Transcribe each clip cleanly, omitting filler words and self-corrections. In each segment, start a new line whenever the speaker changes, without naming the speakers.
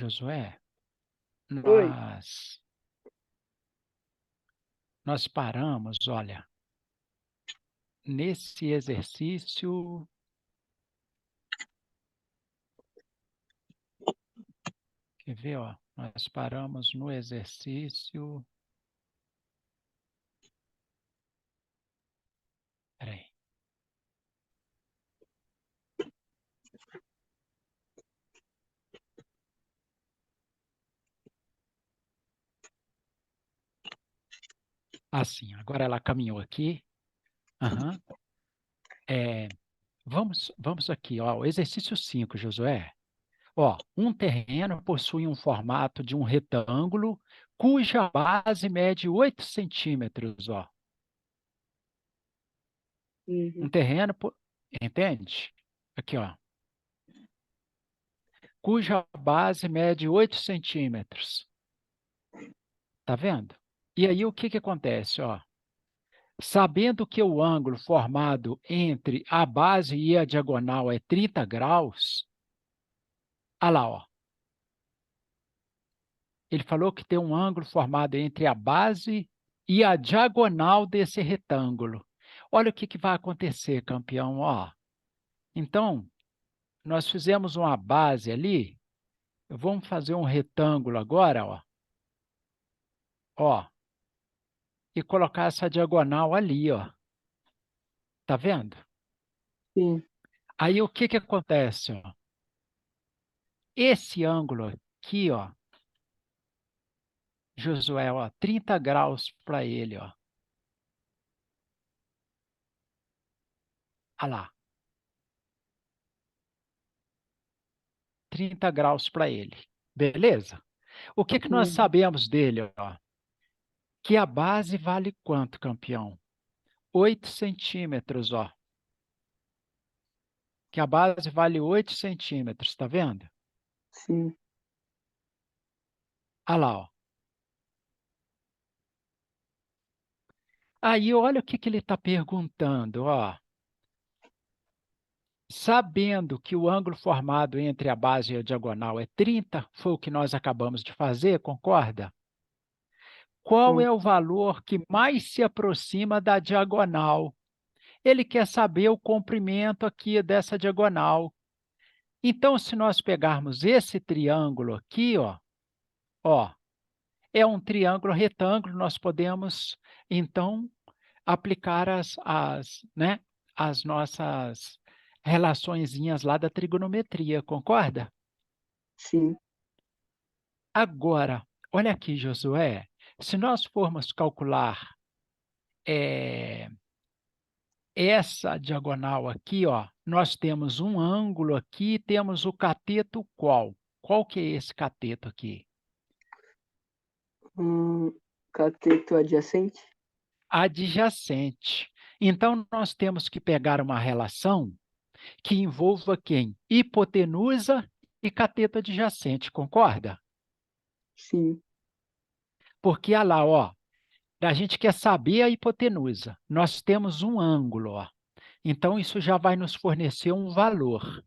Josué,
Oi.
nós paramos, olha, nesse exercício. Quer ver, ó? Nós paramos no exercício. Peraí. Assim, agora ela caminhou aqui. Aham. Vamos aqui, ó, o exercício 5, Josué. Ó, um terreno possui um formato de um retângulo cuja base mede 8 centímetros, ó. Um
Uhum.
terreno, entende? Aqui, ó. Cuja base mede 8 centímetros. Tá vendo? E aí, o que que acontece, ó? Sabendo que o ângulo formado entre a base e a diagonal é 30 graus, olha lá, ó. Ele falou que tem um ângulo formado entre a base e a diagonal desse retângulo. Olha o que que vai acontecer, campeão, ó. Então, nós fizemos uma base ali, vamos fazer um retângulo agora, ó. Ó, e colocar essa diagonal ali, ó. Tá vendo?
Sim.
Aí o que que acontece, ó? Esse ângulo aqui, ó, Josué, ó, 30 graus para ele, ó. Olha lá. 30 graus para ele. Beleza? O que que nós
Uhum.
sabemos dele, ó? Que a base vale quanto, campeão? 8 centímetros, ó. Que a base vale 8 centímetros, tá vendo?
Sim.
Olha lá, ó. Aí, olha o que que ele está perguntando, ó. Sabendo que o ângulo formado entre a base e a diagonal é 30, foi o que nós acabamos de fazer, concorda? Qual é o valor que mais se aproxima da diagonal? Ele quer saber o comprimento aqui dessa diagonal. Então, se nós pegarmos esse triângulo aqui, ó, é um triângulo retângulo, nós podemos, então, aplicar né, as nossas relaçõezinhas lá da trigonometria, concorda?
Sim.
Agora, olha aqui, Josué, se nós formos calcular eh, essa diagonal aqui, ó, nós temos um ângulo aqui, temos o cateto qual? Qual que é esse cateto aqui?
Cateto adjacente?
Adjacente. Então, nós temos que pegar uma relação que envolva quem? Hipotenusa e cateto adjacente, concorda?
Sim.
Porque, olha lá, ó, a gente quer saber a hipotenusa. Nós temos um ângulo, ó. Então, isso já vai nos fornecer um valor,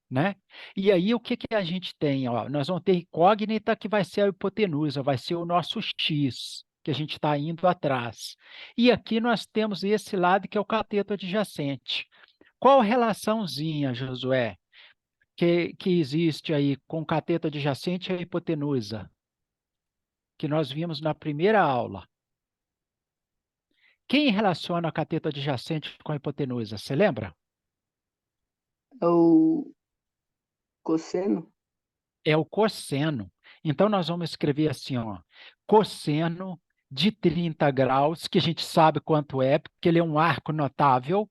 né? E aí, o que que a gente tem? Ó, nós vamos ter incógnita que vai ser a hipotenusa, vai ser o nosso x, que a gente está indo atrás. E aqui nós temos esse lado que é o cateto adjacente. Qual relaçãozinha, Josué, que existe aí com o cateto adjacente e a hipotenusa, que nós vimos na primeira aula? Quem relaciona a cateto adjacente com a hipotenusa? Você lembra?
É o cosseno?
É o cosseno. Então, nós vamos escrever assim, ó, cosseno de 30 graus, que a gente sabe quanto é, porque ele é um arco notável,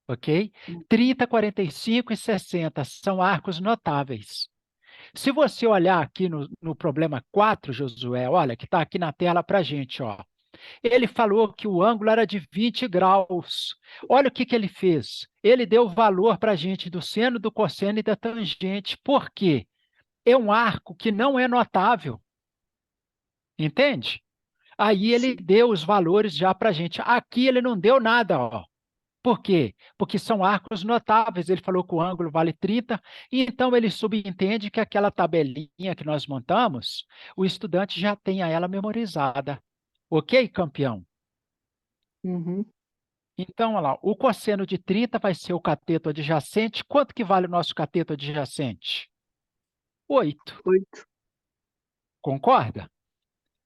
ok? 30, 45 e 60 são arcos notáveis. Se você olhar aqui no problema 4, Josué, olha, que está aqui na tela para a gente, ó. Ele falou que o ângulo era de 20 graus. Olha o que que ele fez. Ele deu o valor para a gente do seno, do cosseno e da tangente. Por quê? É um arco que não é notável, entende? Aí ele
Sim.
deu os valores já para a gente. Aqui ele não deu nada, ó. Por quê? Porque são arcos notáveis. Ele falou que o ângulo vale 30, e então ele subentende que aquela tabelinha que nós montamos, o estudante já tenha ela memorizada. Ok, campeão?
Uhum.
Então, olha lá, o cosseno de 30 vai ser o cateto adjacente. Quanto que vale o nosso cateto adjacente? 8.
8.
Concorda?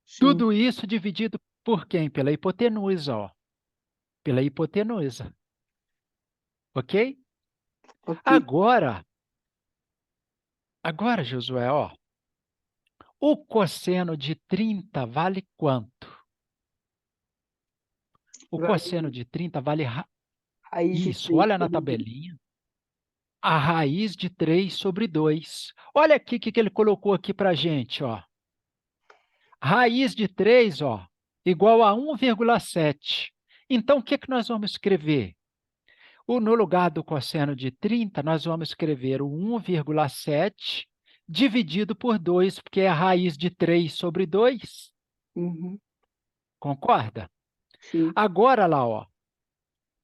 Sim.
Tudo isso dividido por quem? Pela hipotenusa, ó. Pela hipotenusa. Ok?
Ok.
Agora, Josué, ó, o cosseno de 30 vale quanto? O cosseno
Vale
de 30 vale
raiz de
isso,
3
olha na
sobre 2.
tabelinha. A raiz de 3 sobre 2. Olha aqui o que ele colocou aqui para a gente, ó. Raiz de 3, ó, igual a 1,7. Então, o que nós vamos escrever? No lugar do cosseno de 30, nós vamos escrever o 1,7 dividido por 2, porque é a raiz de 3 sobre 2.
Uhum.
Concorda?
Sim.
Agora lá, ó,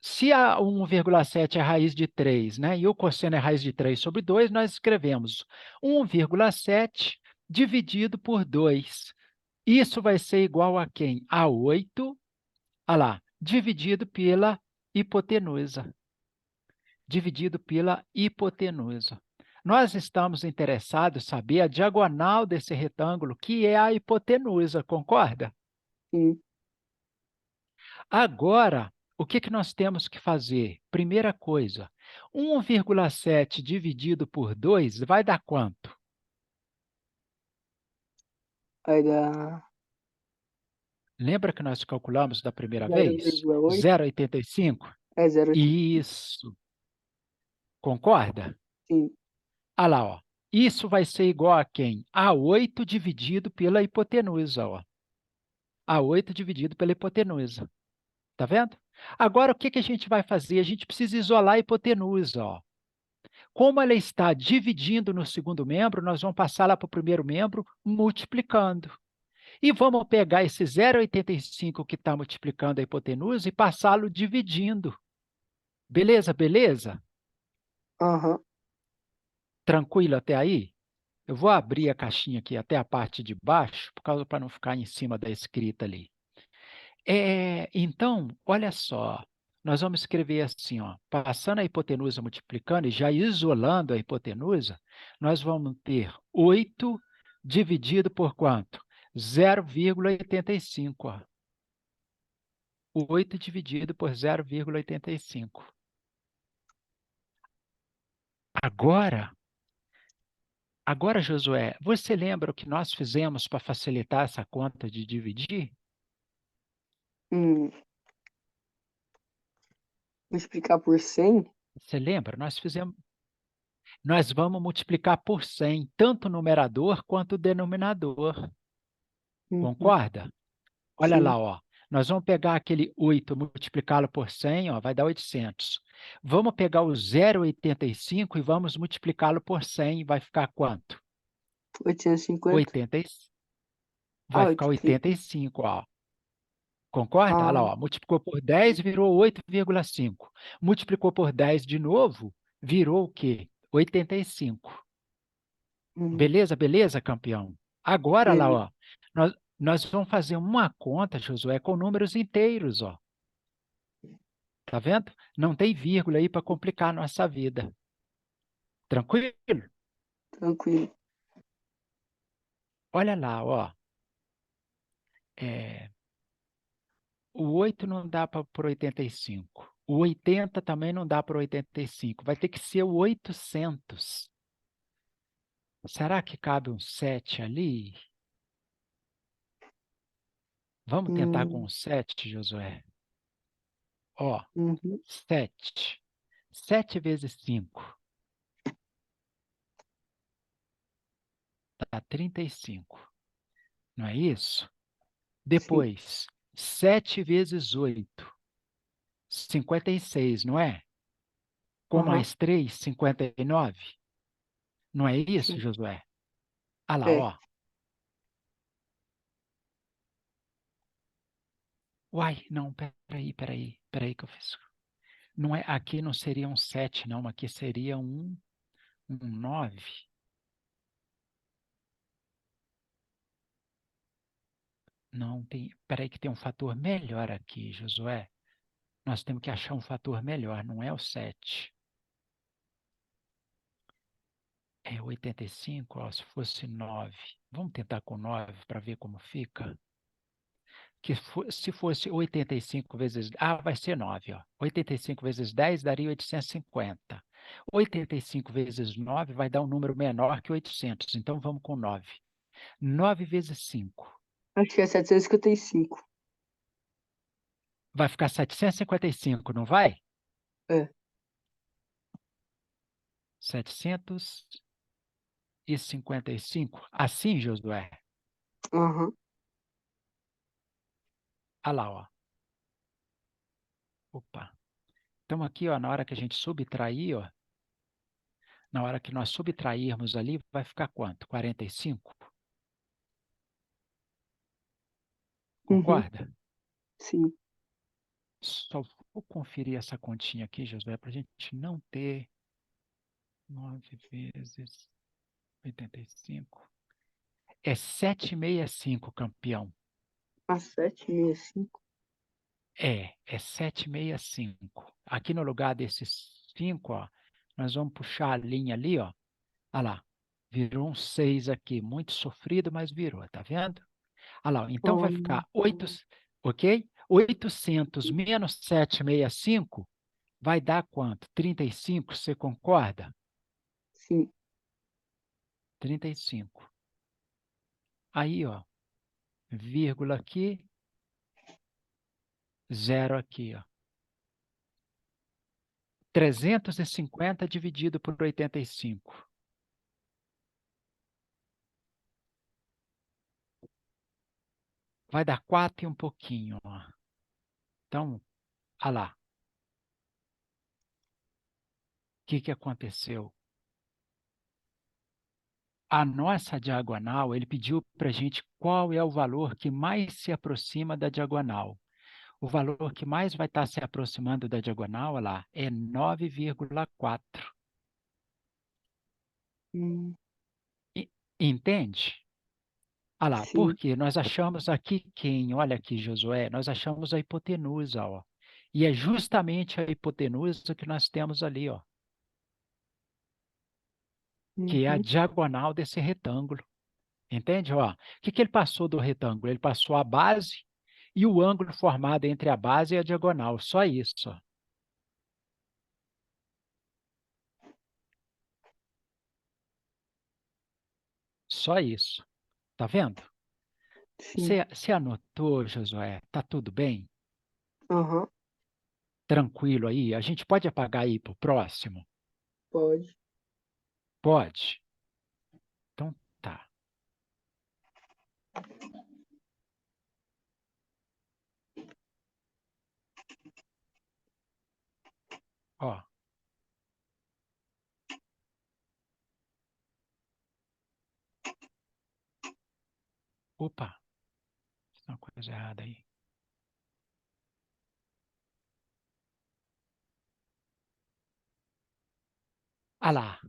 se a 1,7 é a raiz de 3, né, e o cosseno é a raiz de 3 sobre 2, nós escrevemos 1,7 dividido por 2. Isso vai ser igual a quem? A 8, olha lá, dividido pela hipotenusa. Dividido pela hipotenusa. Nós estamos interessados em saber a diagonal desse retângulo, que é a hipotenusa, concorda?
Sim.
Agora, o que nós temos que fazer? Primeira coisa, 1,7 dividido por 2 vai dar quanto?
Vai dar
Lembra que nós calculamos da primeira vez?
0,8.
0,85?
É 0,85.
Isso, concorda?
Sim.
Olha lá, ó. Isso vai ser igual a quem? A 8 dividido pela hipotenusa, ó. A 8 dividido pela hipotenusa. Tá vendo? Agora, o que a gente vai fazer? A gente precisa isolar a hipotenusa, ó. Como ela está dividindo no segundo membro, nós vamos passar lá para o primeiro membro multiplicando. E vamos pegar esse 0,85 que está multiplicando a hipotenusa e passá-lo dividindo. Beleza, beleza?
Aham.
Tranquilo até aí? Eu vou abrir a caixinha aqui até a parte de baixo, por causa para não ficar em cima da escrita ali. Então, olha só, nós vamos escrever assim, ó, passando a hipotenusa multiplicando e já isolando a hipotenusa, nós vamos ter 8 dividido por quanto? 0,85. Ó. 8 dividido por 0,85. Agora, agora, Josué, você lembra o que nós fizemos para facilitar essa conta de dividir?
Hum. Multiplicar por 100.
Você lembra? Nós vamos multiplicar por 100, tanto o numerador quanto o denominador.
Uhum.
Concorda? Olha
Sim.
lá, ó. Nós vamos pegar aquele 8, multiplicá-lo por 100, ó, vai dar 800. Vamos pegar o 0,85 e vamos multiplicá-lo por 100, vai ficar quanto?
850.
80,
Ah,
vai ficar
85.
85, ó. Concorda? Olha
Ah.
lá, ó. Multiplicou por 10, virou 8,5. Multiplicou por 10 de novo, virou o quê? 85.
Uhum.
Beleza, beleza, campeão? Agora lá,
Beleza.
ó, nós vamos fazer uma conta, Josué, com números inteiros, ó. Tá vendo? Não tem vírgula aí para complicar a nossa vida. Tranquilo?
Tranquilo.
Olha lá, ó. É, o 8 não dá para por 85. O 80 também não dá para 85. Vai ter que ser o 800. Será que cabe um 7 ali? Vamos tentar com
Hum.
o 7, Josué. Ó,
Uhum.
7. 7 vezes 5 dá 35. Não é isso?
Sim.
Depois, 7 vezes 8, 56, não é? Com
Aham.
mais 3, 59. Não é isso,
Sim.
Josué? Ah lá,
É.
ó. Uai, não, peraí que eu fiz. Não é, aqui não seria um 7, não. Aqui seria um 9. Não, tem. Peraí que tem um fator melhor aqui, Josué. Nós temos que achar um fator melhor, não é o 7. É 85, ó, se fosse 9. Vamos tentar com 9 para ver como fica? Se fosse 85 vezes... Ah, vai ser 9, ó. 85 vezes 10 daria 850. 85 vezes 9 vai dar um número menor que 800. Então, vamos com 9. 9 vezes 5
Acho que é 755.
vai ficar 755, não vai?
É.
755. Assim, Josué.
Aham.
Olha lá, ó. Opa. Então, aqui, ó, na hora que a gente subtrair, ó, na hora que nós subtrairmos ali, vai ficar quanto? 45?
Uhum.
Concorda?
Sim.
Só vou conferir essa continha aqui, Josué, para a gente não ter 9 vezes 85. É 765, campeão.
A 765.
É 765. Aqui no lugar desses 5, ó, nós vamos puxar a linha ali, ó. Olha lá. Virou um 6 aqui. Muito sofrido, mas virou, tá vendo? Olha lá. Então vai ficar 8, ok? 800 menos 765 vai dar quanto? 35, você concorda?
Sim.
35. Aí, ó, vírgula aqui, zero aqui, ó. 350 dividido por 85. Vai dar 4 e um pouquinho, ó. Então, olha lá. O que aconteceu? A nossa diagonal, ele pediu para a gente qual é o valor que mais se aproxima da diagonal. O valor que mais vai estar se aproximando da diagonal, olha lá, é 9,4. Entende? Olha lá,
Sim.
porque nós achamos aqui quem? Olha aqui, Josué, nós achamos a hipotenusa, ó. E é justamente a hipotenusa que nós temos ali, ó, que é a
Uhum.
diagonal desse retângulo. Entende? Ó, o que ele passou do retângulo? Ele passou a base e o ângulo formado entre a base e a diagonal. Só isso. Ó. Só isso. Tá vendo?
Sim.
Você anotou, Josué? Tá tudo bem?
Aham.
Tranquilo aí? A gente pode apagar aí para o próximo?
Pode.
Pode? Então tá. Ó, opa, tem uma coisa errada aí. Ah lá,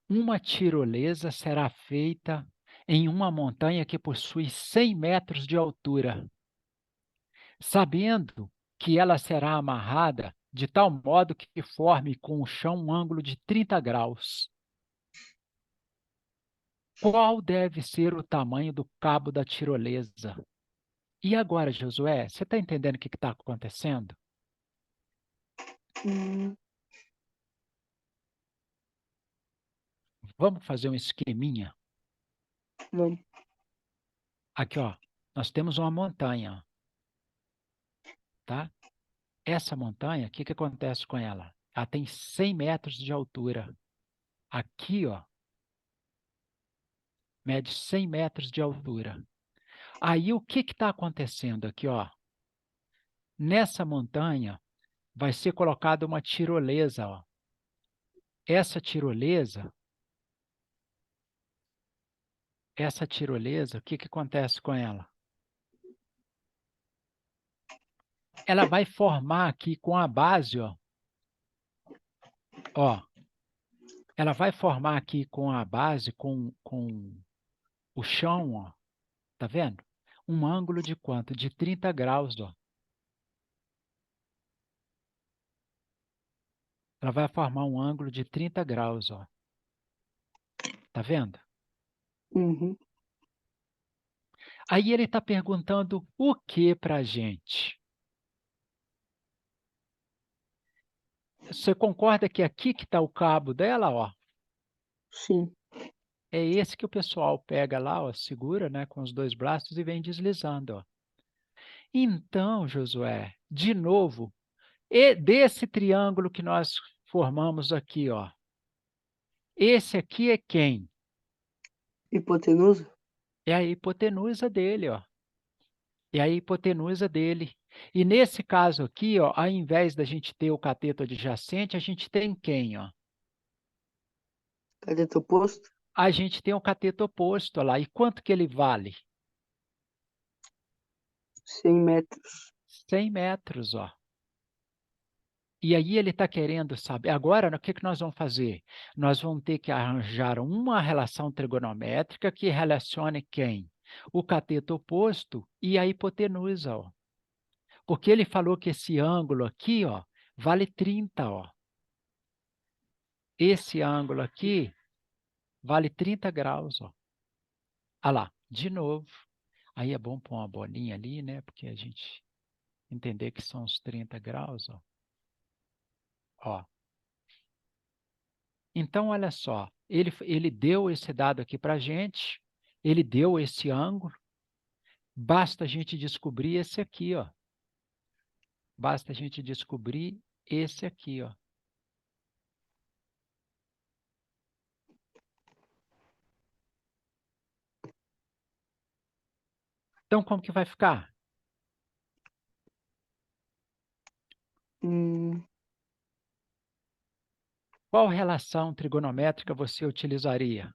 uma tirolesa será feita em uma montanha que possui 100 metros de altura, sabendo que ela será amarrada de tal modo que forme com o chão um ângulo de 30 graus. Qual deve ser o tamanho do cabo da tirolesa? E agora, Josué, você está entendendo o que está acontecendo?
Hum.
Vamos fazer um esqueminha?
Vamos.
Aqui, ó, nós temos uma montanha, tá? Essa montanha, o que acontece com ela? Ela tem 100 metros de altura. Aqui, ó, mede 100 metros de altura. Aí, o que está acontecendo aqui, ó? Nessa montanha, vai ser colocada uma tirolesa, ó. Essa tirolesa, o que acontece com ela? Ela vai formar aqui com a base, ó, Ó, ela vai formar aqui com a base, com o chão, ó. Tá vendo? Um ângulo de quanto? De 30 graus, ó. Ela vai formar um ângulo de 30 graus, ó. Tá vendo?
Uhum.
Aí ele está perguntando o que para a gente? Você concorda que aqui que está o cabo dela, ó?
Sim.
É esse que o pessoal pega lá, ó, segura, né, com os dois braços e vem deslizando, ó. Então, Josué, de novo, desse triângulo que nós formamos aqui, ó. Esse aqui é quem?
Hipotenusa?
É a hipotenusa dele, ó. É a hipotenusa dele. E nesse caso aqui, ó, ao invés da gente ter o cateto adjacente, a gente tem quem, ó?
Cateto oposto?
A gente tem o cateto oposto lá. E quanto que ele vale?
100 metros.
100 metros, ó. E aí ele está querendo saber. Agora, o que nós vamos fazer? Nós vamos ter que arranjar uma relação trigonométrica que relacione quem? O cateto oposto e a hipotenusa, ó. Porque ele falou que esse ângulo aqui, ó, vale 30, ó. Esse ângulo aqui vale 30 graus, ó. Ah lá, de novo. Aí é bom pôr uma bolinha ali, né? Porque a gente entender que são os 30 graus, ó. Ó. Então, olha só, ele deu esse dado aqui para a gente, ele deu esse ângulo, basta a gente descobrir esse aqui, ó. Basta a gente descobrir esse aqui, ó. Então, como que vai ficar?
Hum,
Qual relação trigonométrica você utilizaria?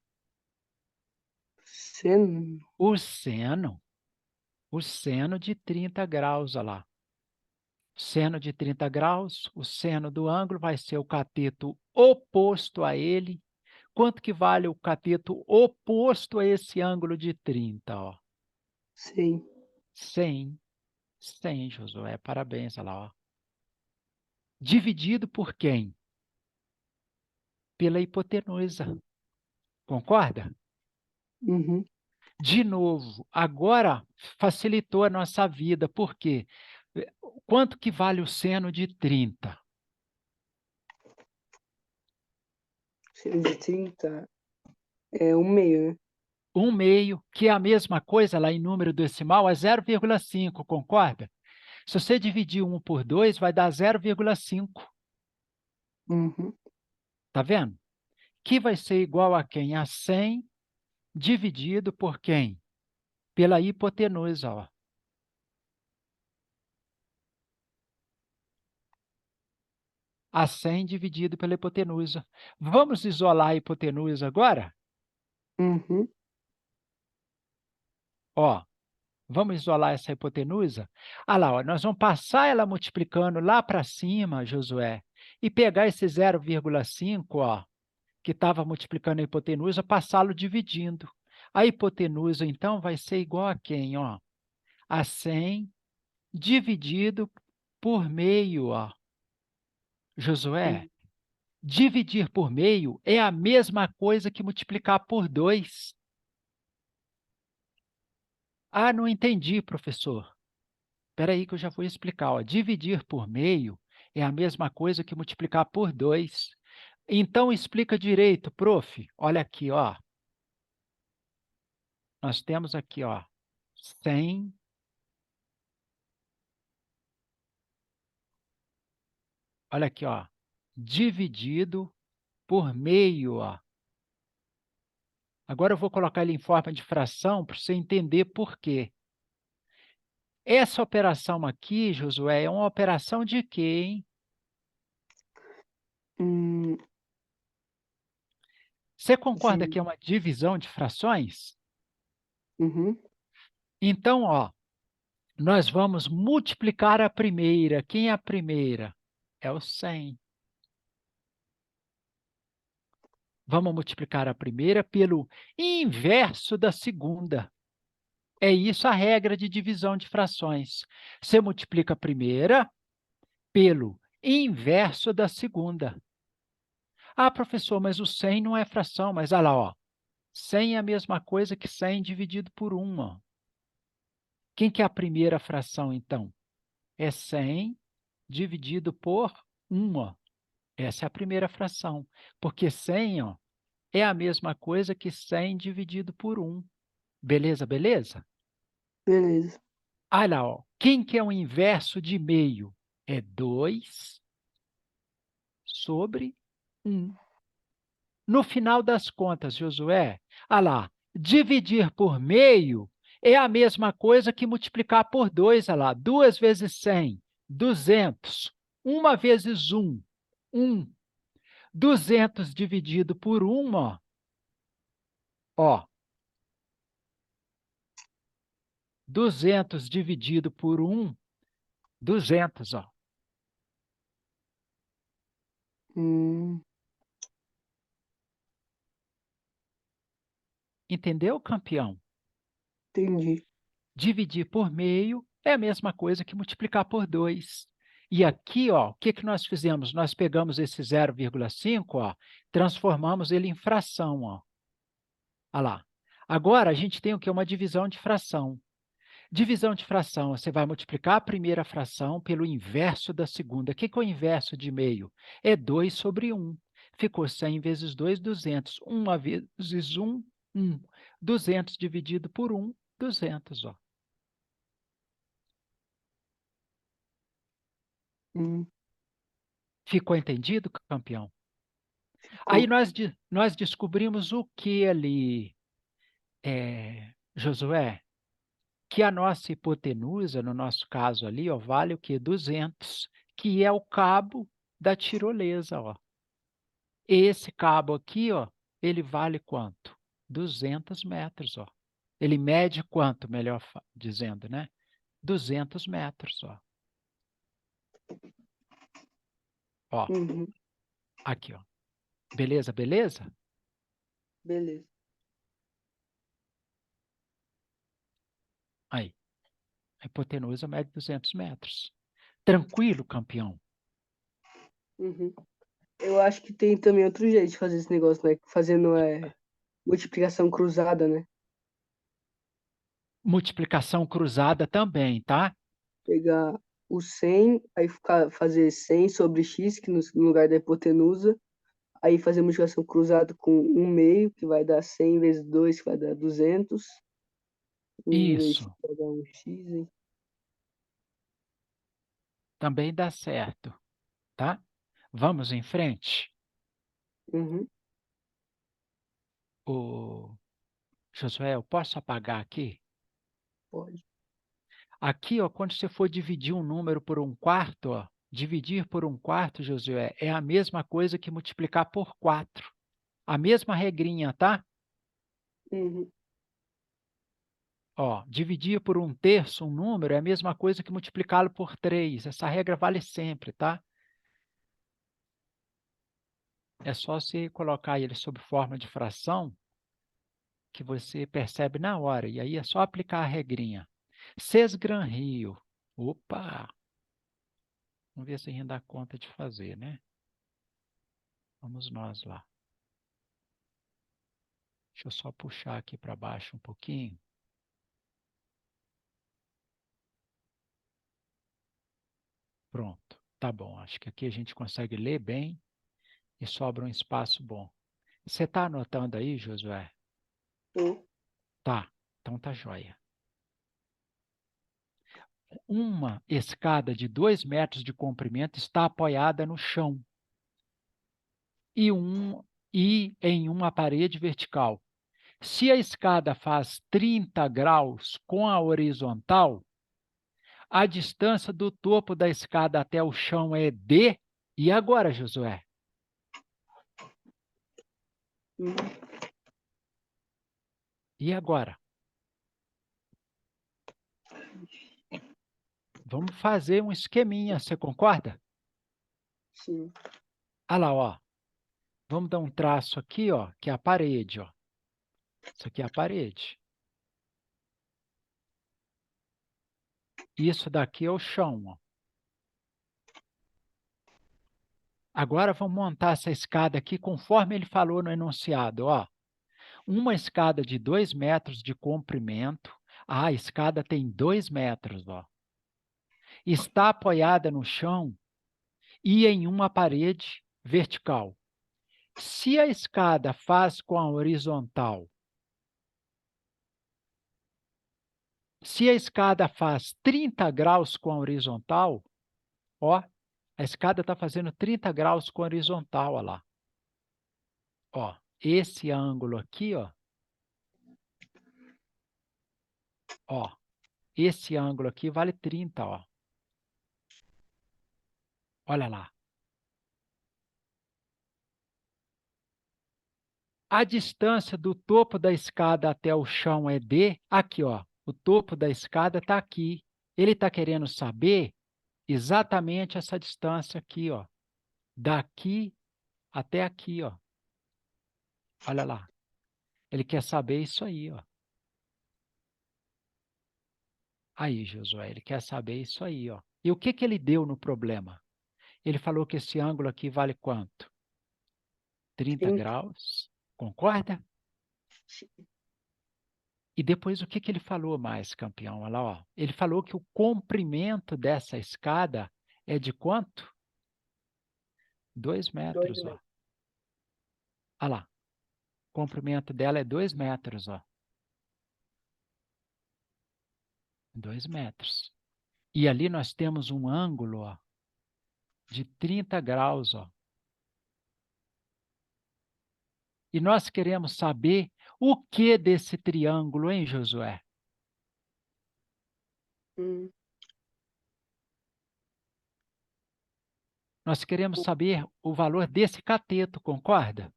seno?
O seno. O seno de 30 graus, olha lá. Seno de 30 graus, o seno do ângulo vai ser o cateto oposto a ele. Quanto que vale o cateto oposto a esse ângulo de 30, ó?
100.
100. 100, Josué. Parabéns, olha lá, ó. Dividido por quem? Pela hipotenusa. Concorda?
Uhum.
De novo, agora facilitou a nossa vida. Por quê? Quanto que vale o seno de 30?
Seno de 30 é um meio, né?
1/2, que é a mesma coisa lá em número decimal, é 0,5, concorda? Se você dividir 1 por 2, vai dar 0,5.
Uhum.
Tá vendo? Que vai ser igual a quem? A 100 dividido por quem? Pela hipotenusa, ó. A 100 dividido pela hipotenusa. Vamos isolar a hipotenusa agora?
Uhum.
Ó, vamos isolar essa hipotenusa? Ah lá, ó, nós vamos passar ela multiplicando lá para cima, Josué, e pegar esse 0,5, ó, que estava multiplicando a hipotenusa, passá-lo dividindo. A hipotenusa, então, vai ser igual a quem? Ó? A 100 dividido por meio. Ó. Josué,
Uhum.
dividir por meio é a mesma coisa que multiplicar por 2. Ah, não entendi, professor. Espera aí que eu já vou explicar. Ó. Dividir por meio é a mesma coisa que multiplicar por 2. Então, explica direito, prof. Olha aqui, ó. Nós temos aqui, ó, 100. Olha aqui, ó, dividido por meio, ó. Agora eu vou colocar ele em forma de fração para você entender por quê. Essa operação aqui, Josué, é uma operação de quê, hein?
Hum,
Você concorda
de...
que é uma divisão de frações?
Uhum.
Então, ó, nós vamos multiplicar a primeira. Quem é a primeira? É o 100. Vamos multiplicar a primeira pelo inverso da segunda. É isso a regra de divisão de frações. Você multiplica a primeira pelo inverso da segunda. Ah, professor, mas o 100 não é fração. Mas olha lá, ó. 100 é a mesma coisa que 100 dividido por 1. Ó. Quem que é a primeira fração, então? É 100 dividido por 1. Ó. Essa é a primeira fração. Porque 100, ó, é a mesma coisa que 100 dividido por 1. Beleza, beleza?
Beleza.
Olha lá, ó. Quem que é o inverso de meio? É 2 sobre 1. No final das contas, Josué, olha lá, dividir por meio é a mesma coisa que multiplicar por 2, olha lá. 2 vezes 100, 200. 1 vezes 1, 1. 200 dividido por 1, ó. 200 dividido por 1, 200, ó.
Hum,
Entendeu, campeão?
entendi.
Dividir por meio é a mesma coisa que multiplicar por 2. E aqui, ó, o que, que nós fizemos? Nós pegamos esse 0,5, ó, transformamos ele em fração. Ó. Olha lá. Agora, a gente tem o que? Uma divisão de fração. Divisão de fração, você vai multiplicar a primeira fração pelo inverso da segunda. O que, que é o inverso de meio? É 2 sobre 1. Ficou 100 vezes 2, 200. 1 vezes 1, 1. 200 dividido por 1, 200. Ó.
Hum,
Ficou entendido, campeão? Aí
ficou.
nós descobrimos o que ali, Josué? Que a nossa hipotenusa, no nosso caso ali, ó, vale o quê? 200, que é o cabo da tirolesa. Ó. Esse cabo aqui, ó, ele vale quanto? 200 metros. Ó. Ele mede quanto, melhor dizendo, né? 200 metros. Ó. Ó,
Uhum,
aqui, ó. Beleza, beleza?
beleza.
Aí, a hipotenusa mede 200 metros. Tranquilo, campeão?
Uhum. Eu acho que tem também outro jeito de fazer esse negócio, né? Fazendo multiplicação cruzada, né?
Multiplicação cruzada também, tá?
Pegar o 100, aí fazer 100 sobre x, que no lugar da hipotenusa, aí fazer multiplicação cruzada com 1 meio, que vai dar 100 vezes 2, que vai dar 200. 1 vezes x
Isso,
vai dar 1x, hein?
também dá certo, tá? Vamos em frente.
Uhum,
O Josué, eu posso apagar aqui?
pode.
Aqui, ó, quando você for dividir um número por um quarto, ó, dividir por um quarto, Josué, é a mesma coisa que multiplicar por 4. A mesma regrinha, tá?
Uhum,
Ó, dividir por um terço um número é a mesma coisa que multiplicá-lo por 3. Essa regra vale sempre, tá? É só você colocar ele sob forma de fração que você percebe na hora. E aí é só aplicar a regrinha. 6 Gran Rio. Opa! Vamos ver se a gente dá conta de fazer, né? Vamos nós lá. Deixa eu só puxar aqui para baixo um pouquinho. Pronto. Tá bom. Acho que aqui a gente consegue ler bem e sobra um espaço bom. Você está anotando aí, Josué?
tô.
Tá. Então tá joia. Uma escada de 2 metros de comprimento está apoiada no chão e em uma parede vertical. Se a escada faz 30 graus com a horizontal, a distância do topo da escada até o chão é D. E agora, Josué?
Uhum,
E agora? Vamos fazer um esqueminha, você concorda?
sim.
Olha lá, ó. Vamos dar um traço aqui, ó, que é a parede, ó. Isso aqui é a parede. Isso daqui é o chão, ó. Agora vamos montar essa escada aqui conforme ele falou no enunciado, ó. Uma escada de 2 metros de comprimento. Ah, a escada tem 2 metros, ó. Está apoiada no chão e em uma parede vertical. Se a escada faz com a horizontal, se a escada faz 30 graus com a horizontal, ó, a escada está fazendo 30 graus com a horizontal, ó lá. Ó, esse ângulo aqui, ó, esse ângulo aqui vale 30, ó. Olha lá. A distância do topo da escada até o chão é D. Aqui, ó, o topo da escada está aqui. Ele está querendo saber exatamente essa distância aqui, ó. Daqui até aqui, ó. Olha lá. Ele quer saber isso aí, ó. Aí, Josué, ele quer saber isso aí, ó. E o que que ele deu no problema? Ele falou que esse ângulo aqui vale quanto? 30
30.
graus. Concorda? E depois o que que ele falou mais, campeão? Olha lá, ó. Ele falou que o comprimento dessa escada é de quanto? 2
2
metros, ó.
metros.
Olha lá. O comprimento dela é 2 metros, ó. 2 metros. E ali nós temos um ângulo, ó, de 30 graus, ó. E nós queremos saber o que desse triângulo, hein, Josué?
Hum,
Nós queremos
o
saber o valor desse cateto, concorda?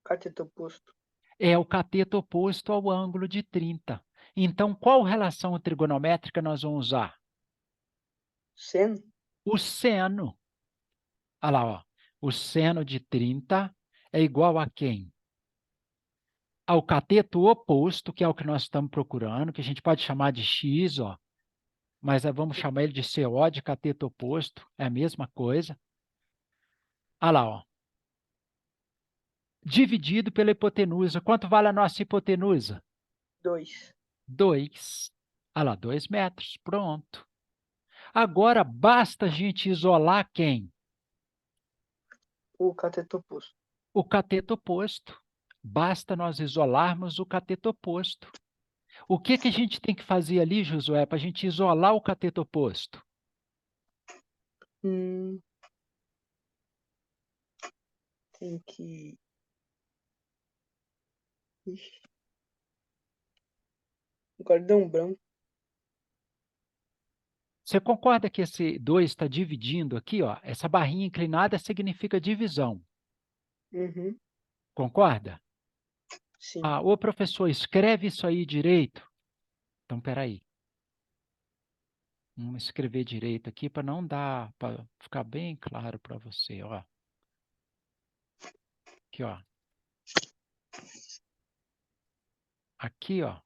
cateto oposto.
É o cateto oposto ao ângulo de 30. Então, qual relação trigonométrica nós vamos usar?
Seno?
O seno. Olha lá, ó. O seno de 30 é igual a quem? Ao cateto oposto, que é o que nós estamos procurando, que a gente pode chamar de x, ó, mas vamos chamar ele de CO, de cateto oposto, é a mesma coisa. Olha lá, ó. Dividido pela hipotenusa. Quanto vale a nossa hipotenusa?
2.
2. Olha lá, 2 metros. Pronto. Agora, basta a gente isolar quem?
O cateto oposto.
O cateto oposto. Basta nós isolarmos o cateto oposto. O que que a gente tem que fazer ali, Josué, para a gente isolar o cateto oposto?
Hum, tem que. Ixi, agora deu um branco.
Você concorda que esse 2 está dividindo aqui, ó? Essa barrinha inclinada significa divisão.
Uhum,
Concorda?
sim.
Ah, ô professor, escreve isso aí direito. Então, espera aí. Vamos escrever direito aqui para não dar, para ficar bem claro para você, ó. Aqui, ó. Aqui, ó.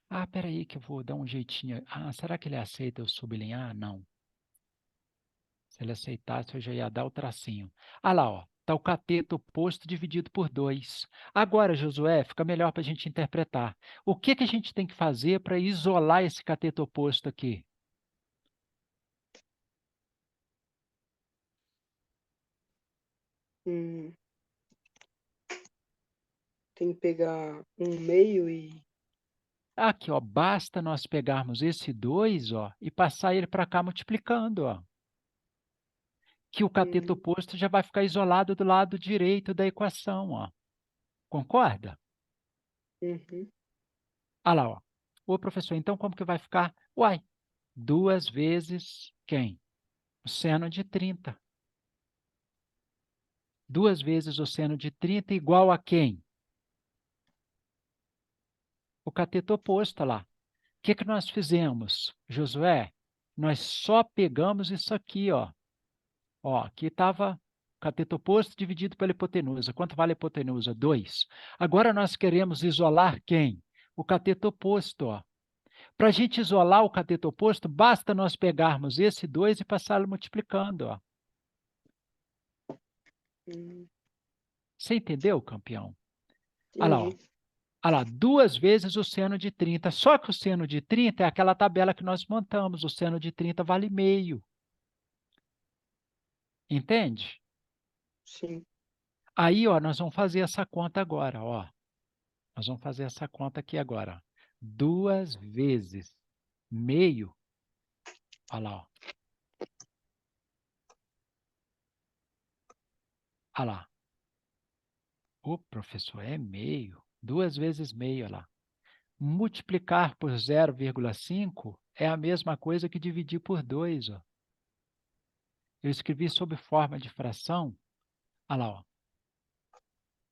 Ah, espera aí que eu vou dar um jeitinho. Ah, será que ele aceita eu sublinhar? Não. Se ele aceitasse, eu já ia dar o tracinho. Ah lá, ó. Está o cateto oposto dividido por 2. Agora, Josué, fica melhor para a gente interpretar. O que que a gente tem que fazer para isolar esse cateto oposto aqui?
Hum, tem que pegar um meio e.
Aqui, ó, basta nós pegarmos esse 2, ó, e passar ele para cá multiplicando, ó. Que o cateto
Hum,
oposto já vai ficar isolado do lado direito da equação, ó. Concorda?
uhum,
Ah lá, ó. Ô, professor, então como que vai ficar? Uai, 2 vezes quem? O seno de 30. 2 vezes o seno de 30 igual a quem? O cateto oposto lá. O que que nós fizemos, Josué? Nós só pegamos isso aqui, ó. Ó, aqui estava Cateto oposto dividido pela hipotenusa. Quanto vale a hipotenusa? 2. Agora nós queremos isolar quem? O cateto oposto, ó. Para a gente isolar o cateto oposto, basta nós pegarmos esse 2 e passá-lo multiplicando, ó.
Hum,
Você entendeu, campeão? Olha lá, ó.
entendi.
Olha lá, 2 vezes o seno de 30. Só que o seno de 30 é aquela tabela que nós montamos. O seno de 30 vale meio. Entende?
Sim.
Aí, ó, nós vamos fazer essa conta agora, ó. Nós vamos fazer essa conta aqui agora. 2 vezes meio. Olha lá, ó. Olha lá. O professor é meio. 2 vezes meio, olha lá. Multiplicar por 0,5 é a mesma coisa que dividir por 2, ó. Eu escrevi sob forma de fração. Olha lá, ó.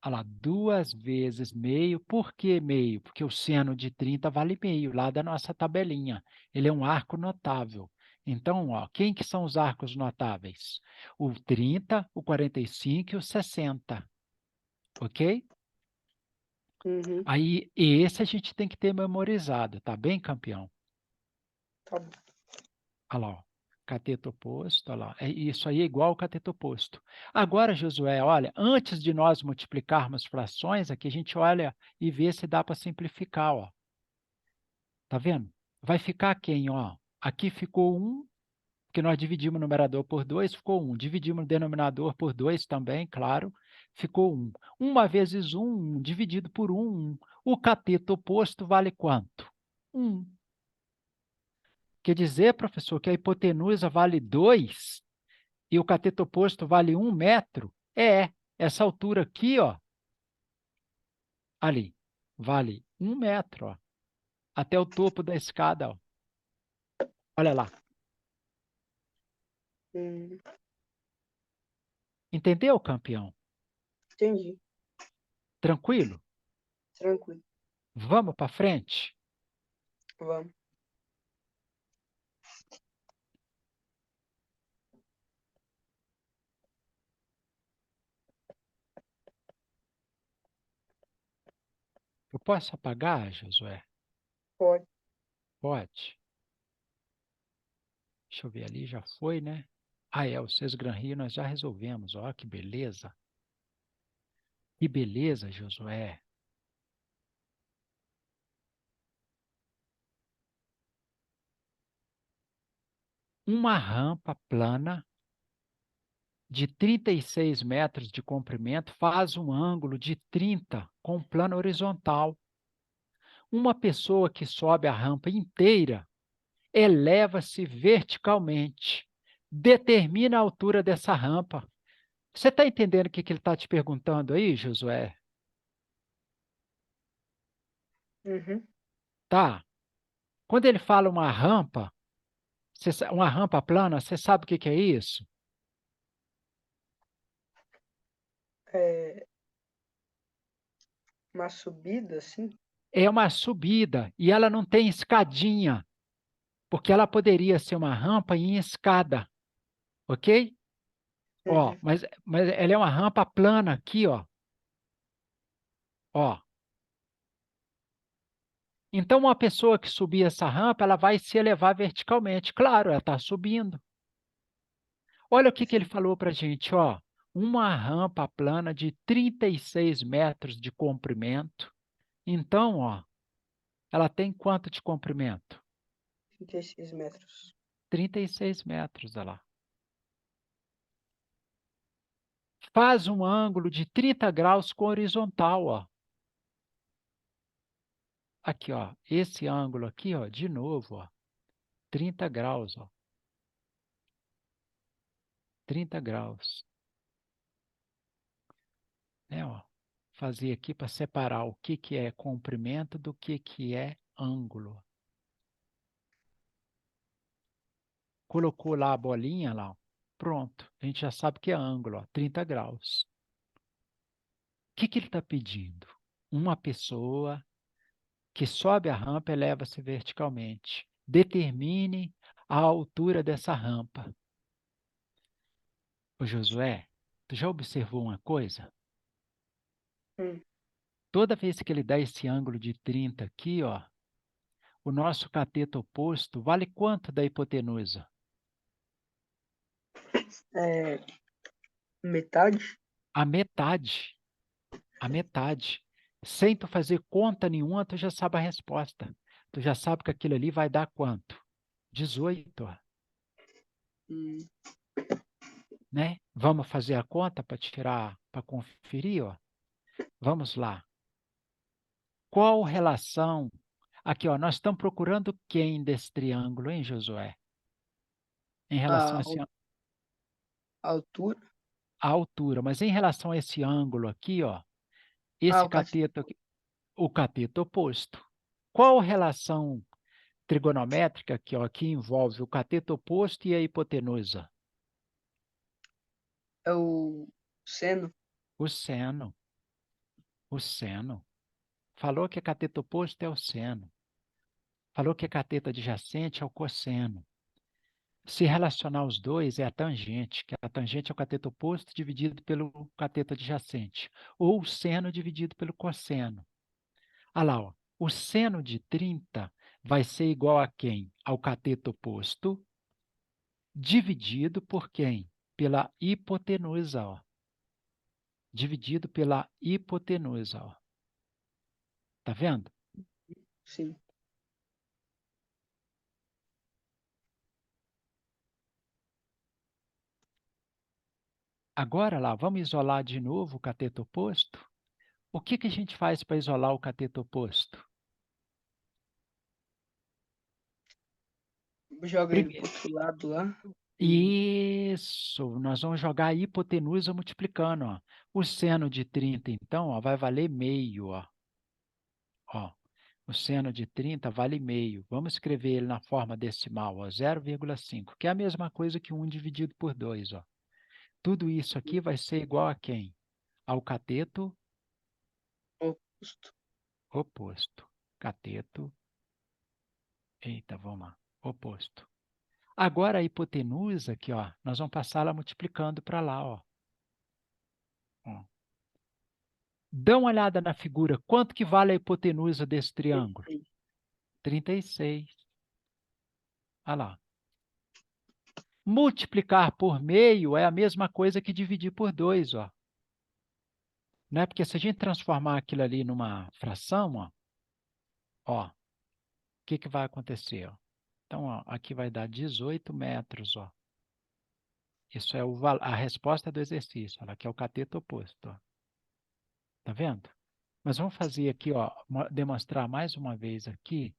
Olha lá, 2 vezes meio. Por que meio? Porque o seno de 30 vale meio, lá da nossa tabelinha. Ele é um arco notável. Então, ó, quem que são os arcos notáveis? O 30, o 45 e o 60. Ok?
Uhum.
Aí, esse a gente tem que ter memorizado, tá bem, campeão?
Tá bom.
Olha lá, ó. Cateto oposto, olha lá. Isso aí é igual ao cateto oposto. Agora, Josué, olha, antes de nós multiplicarmos frações, aqui a gente olha e vê se dá para simplificar, ó. Tá vendo? Vai ficar quem, ó? Aqui ficou 1, porque nós dividimos o numerador por 2, ficou 1. Dividimos o denominador por 2 também, claro, ficou 1. 1 vezes 1, 1, dividido por 1, 1. O cateto oposto vale quanto? 1. Quer dizer, professor, que a hipotenusa vale 2 e o cateto oposto vale 1 metro? Essa altura aqui, ó, ali, vale 1 metro, ó, até o topo da escada, ó. Olha lá.
Hum,
Entendeu, campeão?
entendi.
Tranquilo?
Tranquilo.
Vamos para frente?
Vamos.
Eu posso apagar, Josué?
Pode.
Pode. Deixa eu ver ali, já foi, né? Ah, o Sesgran Rio nós já resolvemos. Ó, que beleza. Que beleza, Josué. Uma rampa plana de 36 metros de comprimento faz um ângulo de 30 com plano horizontal. Uma pessoa que sobe a rampa inteira eleva-se verticalmente. Determina a altura dessa rampa. Você está entendendo o que ele está te perguntando aí, Josué?
Uhum.
Tá. Quando ele fala uma rampa plana, você sabe o que é isso?
É uma subida, assim?
É uma subida e ela não tem escadinha, porque ela poderia ser uma rampa em escada, ok? Ó,
Uhum.
mas ela é uma rampa plana aqui, ó. Ó. Então, uma pessoa que subir essa rampa, ela vai se elevar verticalmente. Claro, ela está subindo. Olha o que ele
Sim.
falou para a gente, ó. Uma rampa plana de 36 metros de comprimento. Então, ó, ela tem quanto de comprimento?
36 metros.
36 metros, olha lá. Faz um ângulo de 30 graus com horizontal, ó. Aqui, ó, esse ângulo aqui, ó, de novo, ó, 30 graus, ó. 30 graus. Né, ó. Fazer aqui para separar o que é comprimento do que é ângulo. Colocou lá a bolinha lá, ó. Pronto, a gente já sabe que é ângulo, ó, 30 graus. O que ele está pedindo? Uma pessoa que sobe a rampa eleva-se verticalmente. Determine a altura dessa rampa. Ô Josué, Tu já observou uma coisa?
Hum.
Toda vez que ele dá esse ângulo de 30 aqui, ó, o nosso cateto oposto vale quanto da hipotenusa?
É, metade?
A metade. A metade. Sem tu fazer conta nenhuma, tu já sabe a resposta. Tu já sabe que aquilo ali vai dar quanto? 18, ó,
Hum.
né? Vamos fazer a conta para tirar, para conferir, ó. Vamos lá. Qual relação? Aqui, ó, nós estamos procurando quem desse triângulo, hein, Josué? Em relação a
A
esse,
altura?
a altura, mas em relação a esse ângulo aqui, ó,
Ah,
esse
o cateto.
cateto aqui, o cateto oposto. Qual relação trigonométrica aqui, ó, que envolve o cateto oposto e a hipotenusa?
É o seno?
O seno. O seno. Falou que cateto oposto é o seno. Falou que cateto adjacente é o cosseno. Se relacionar os dois é a tangente, que a tangente é o cateto oposto dividido pelo cateto adjacente, ou o seno dividido pelo cosseno. Olha lá, ó, o seno de 30 vai ser igual a quem? Ao cateto oposto, dividido por quem? Pela hipotenusa, ó. Dividido pela hipotenusa, ó. Tá vendo?
Sim.
Agora lá, vamos isolar de novo o cateto oposto? O que que a gente faz para isolar o cateto oposto?
Joga ele pro
Primeiro,
outro lado lá. E
isso, nós vamos jogar a hipotenusa multiplicando, ó. O seno de 30, então, ó, vai valer meio, ó. Ó, o seno de 30 vale meio. Vamos escrever ele na forma decimal, ó, 0,5, que é a mesma coisa que 1 dividido por 2, ó. Tudo isso aqui vai ser igual a quem? Ao cateto
oposto.
oposto. Cateto, eita, vamos lá, oposto. Agora a hipotenusa aqui, ó, nós vamos passar ela multiplicando para lá, ó. Ó. Dá uma olhada na figura. Quanto que vale a hipotenusa desse triângulo? 36. Olha lá. Multiplicar por meio é a mesma coisa que dividir por 2, ó. Né? Porque se a gente transformar aquilo ali numa fração, o que que vai acontecer? Ó? Então, ó, aqui vai dar 18 metros, ó. Isso é a resposta do exercício, olha, que é o cateto oposto, ó. Tá vendo? Mas vamos fazer aqui, ó, demonstrar mais uma vez aqui,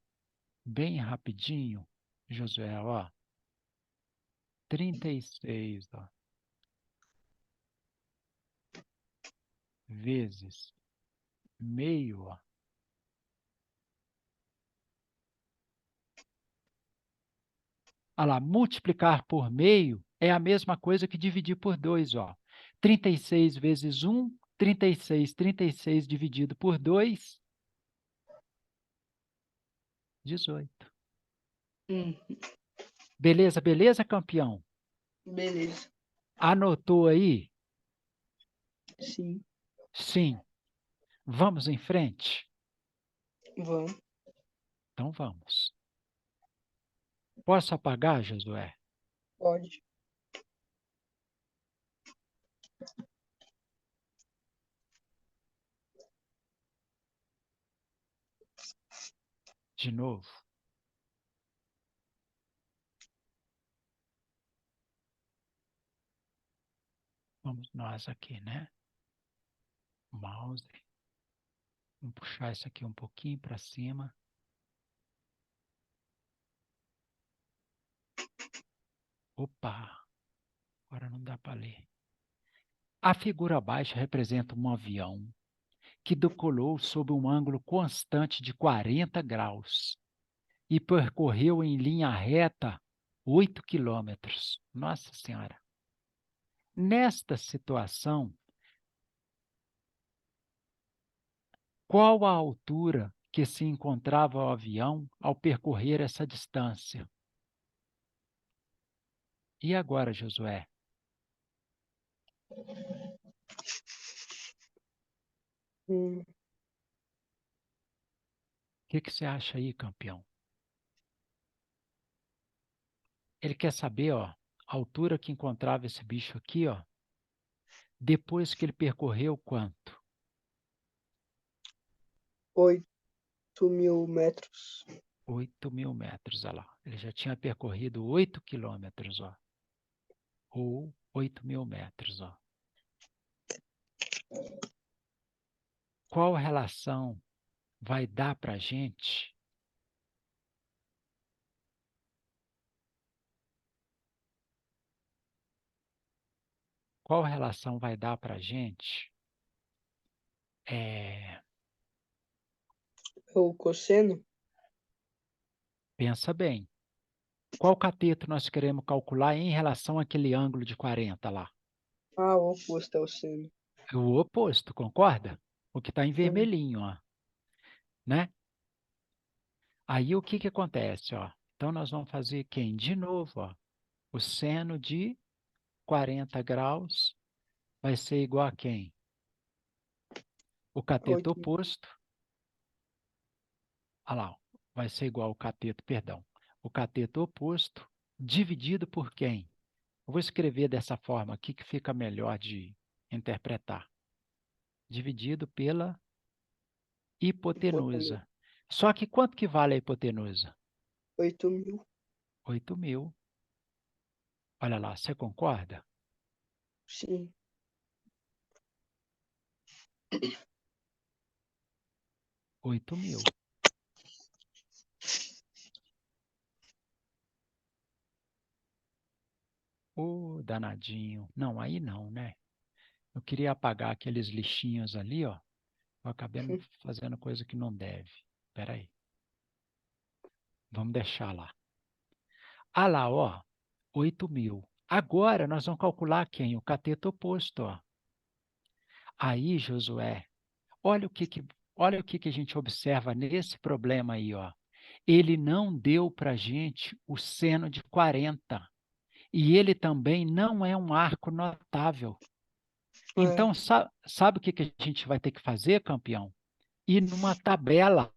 bem rapidinho, Josué, ó. 36, ó, vezes meio, ó. Olha lá, multiplicar por meio é a mesma coisa que dividir por 2, ó. 36 vezes 1, 36, 36 dividido por 2, 18.
Hum,
Beleza, beleza, campeão?
beleza.
Anotou aí?
Sim.
Sim. Vamos em frente?
Vamos.
Então vamos. Posso apagar, Josué?
Pode.
De novo. Vamos nós aqui, né? Mouse. Vamos puxar isso aqui um pouquinho para cima. Opa, agora não dá para ler. A figura abaixo representa um avião que decolou sob um ângulo constante de 40 graus e percorreu em linha reta 8 quilômetros. Nossa Senhora! Nesta situação, qual a altura que se encontrava o avião ao percorrer essa distância? E agora, Josué?
Hum,
O que que você acha aí, campeão? Ele quer saber, ó, a altura que encontrava esse bicho aqui, ó, depois que ele percorreu quanto?
8.000 metros.
8.000 metros, olha lá. Ele já tinha percorrido 8 quilômetros, ó. Ou 8.000 metros, ó. Qual relação vai dar para a gente? Qual relação vai dar para a gente?
O cosseno?
Pensa bem. Qual cateto nós queremos calcular em relação àquele ângulo de 40 lá?
Ah, o oposto é o seno.
É o oposto, concorda? O que está em
Hum,
vermelhinho, ó, né? Aí o que que acontece, ó? Então nós vamos fazer quem? De novo, ó. O seno de 40 graus vai ser igual a quem? O cateto
8.000.
oposto. Olha lá, ó, vai ser igual ao cateto, perdão. O cateto oposto dividido por quem? Eu vou escrever dessa forma aqui que fica melhor de interpretar. Dividido pela
Hipotenusa.
hipotenusa. Só que quanto que vale a hipotenusa?
8.000.
8.000. Olha lá, você concorda?
Sim.
8.000. Ô, danadinho. Não, aí não, né? Eu queria apagar aqueles lixinhos ali, ó. Eu acabei fazendo coisa que não deve. Espera aí. Vamos deixar lá. Ah lá, ó. 8.000. Agora nós vamos calcular quem? O cateto oposto, ó. Aí, Josué, olha o que que a gente observa nesse problema aí, ó. Ele não deu para a gente o seno de 40. E ele também não é um arco notável.
É.
Então, sabe o que que a gente vai ter que fazer, campeão? Ir numa tabela.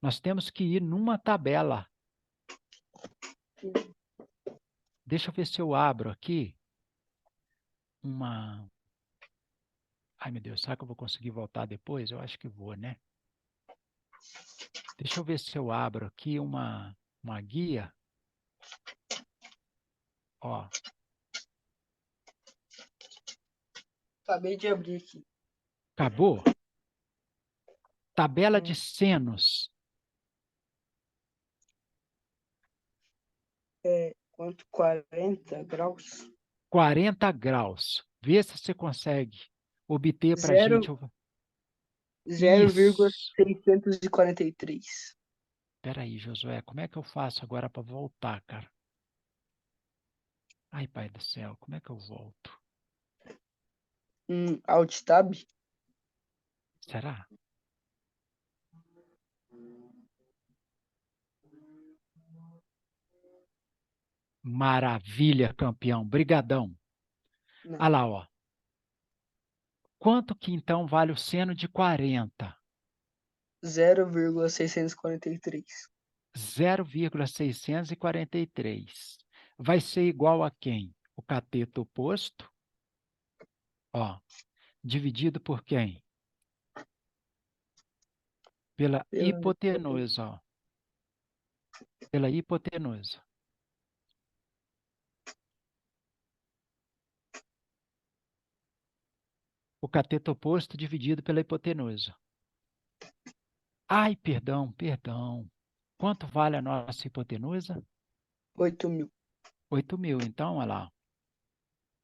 Nós temos que ir numa tabela. Deixa eu ver se eu abro aqui uma. Ai, meu Deus, será que eu vou conseguir voltar depois? Eu acho que vou, né? Deixa eu ver se eu abro aqui uma guia. Ó,
Acabei de abrir aqui.
acabou? Tabela de
Hum,
senos.
quanto? 40 graus?
40 graus. Vê se você consegue obter para a gente.
0,643.
Isso. Espera aí, Josué, como é que eu faço agora para voltar, cara? Ai, pai do céu, como é que eu volto?
Alt tab?
Será? Maravilha, campeão. Brigadão.
Não.
Olha lá, ó. Quanto que então vale o seno de 40?
0,643.
0,643. Vai ser igual a quem? O cateto oposto, ó, dividido por quem? Pela
Pela hipotenusa.
hipotenusa, ó. Pela hipotenusa. O cateto oposto dividido pela hipotenusa. Ai, perdão. Quanto vale a nossa hipotenusa?
8.000.
8.000. Então, olha lá.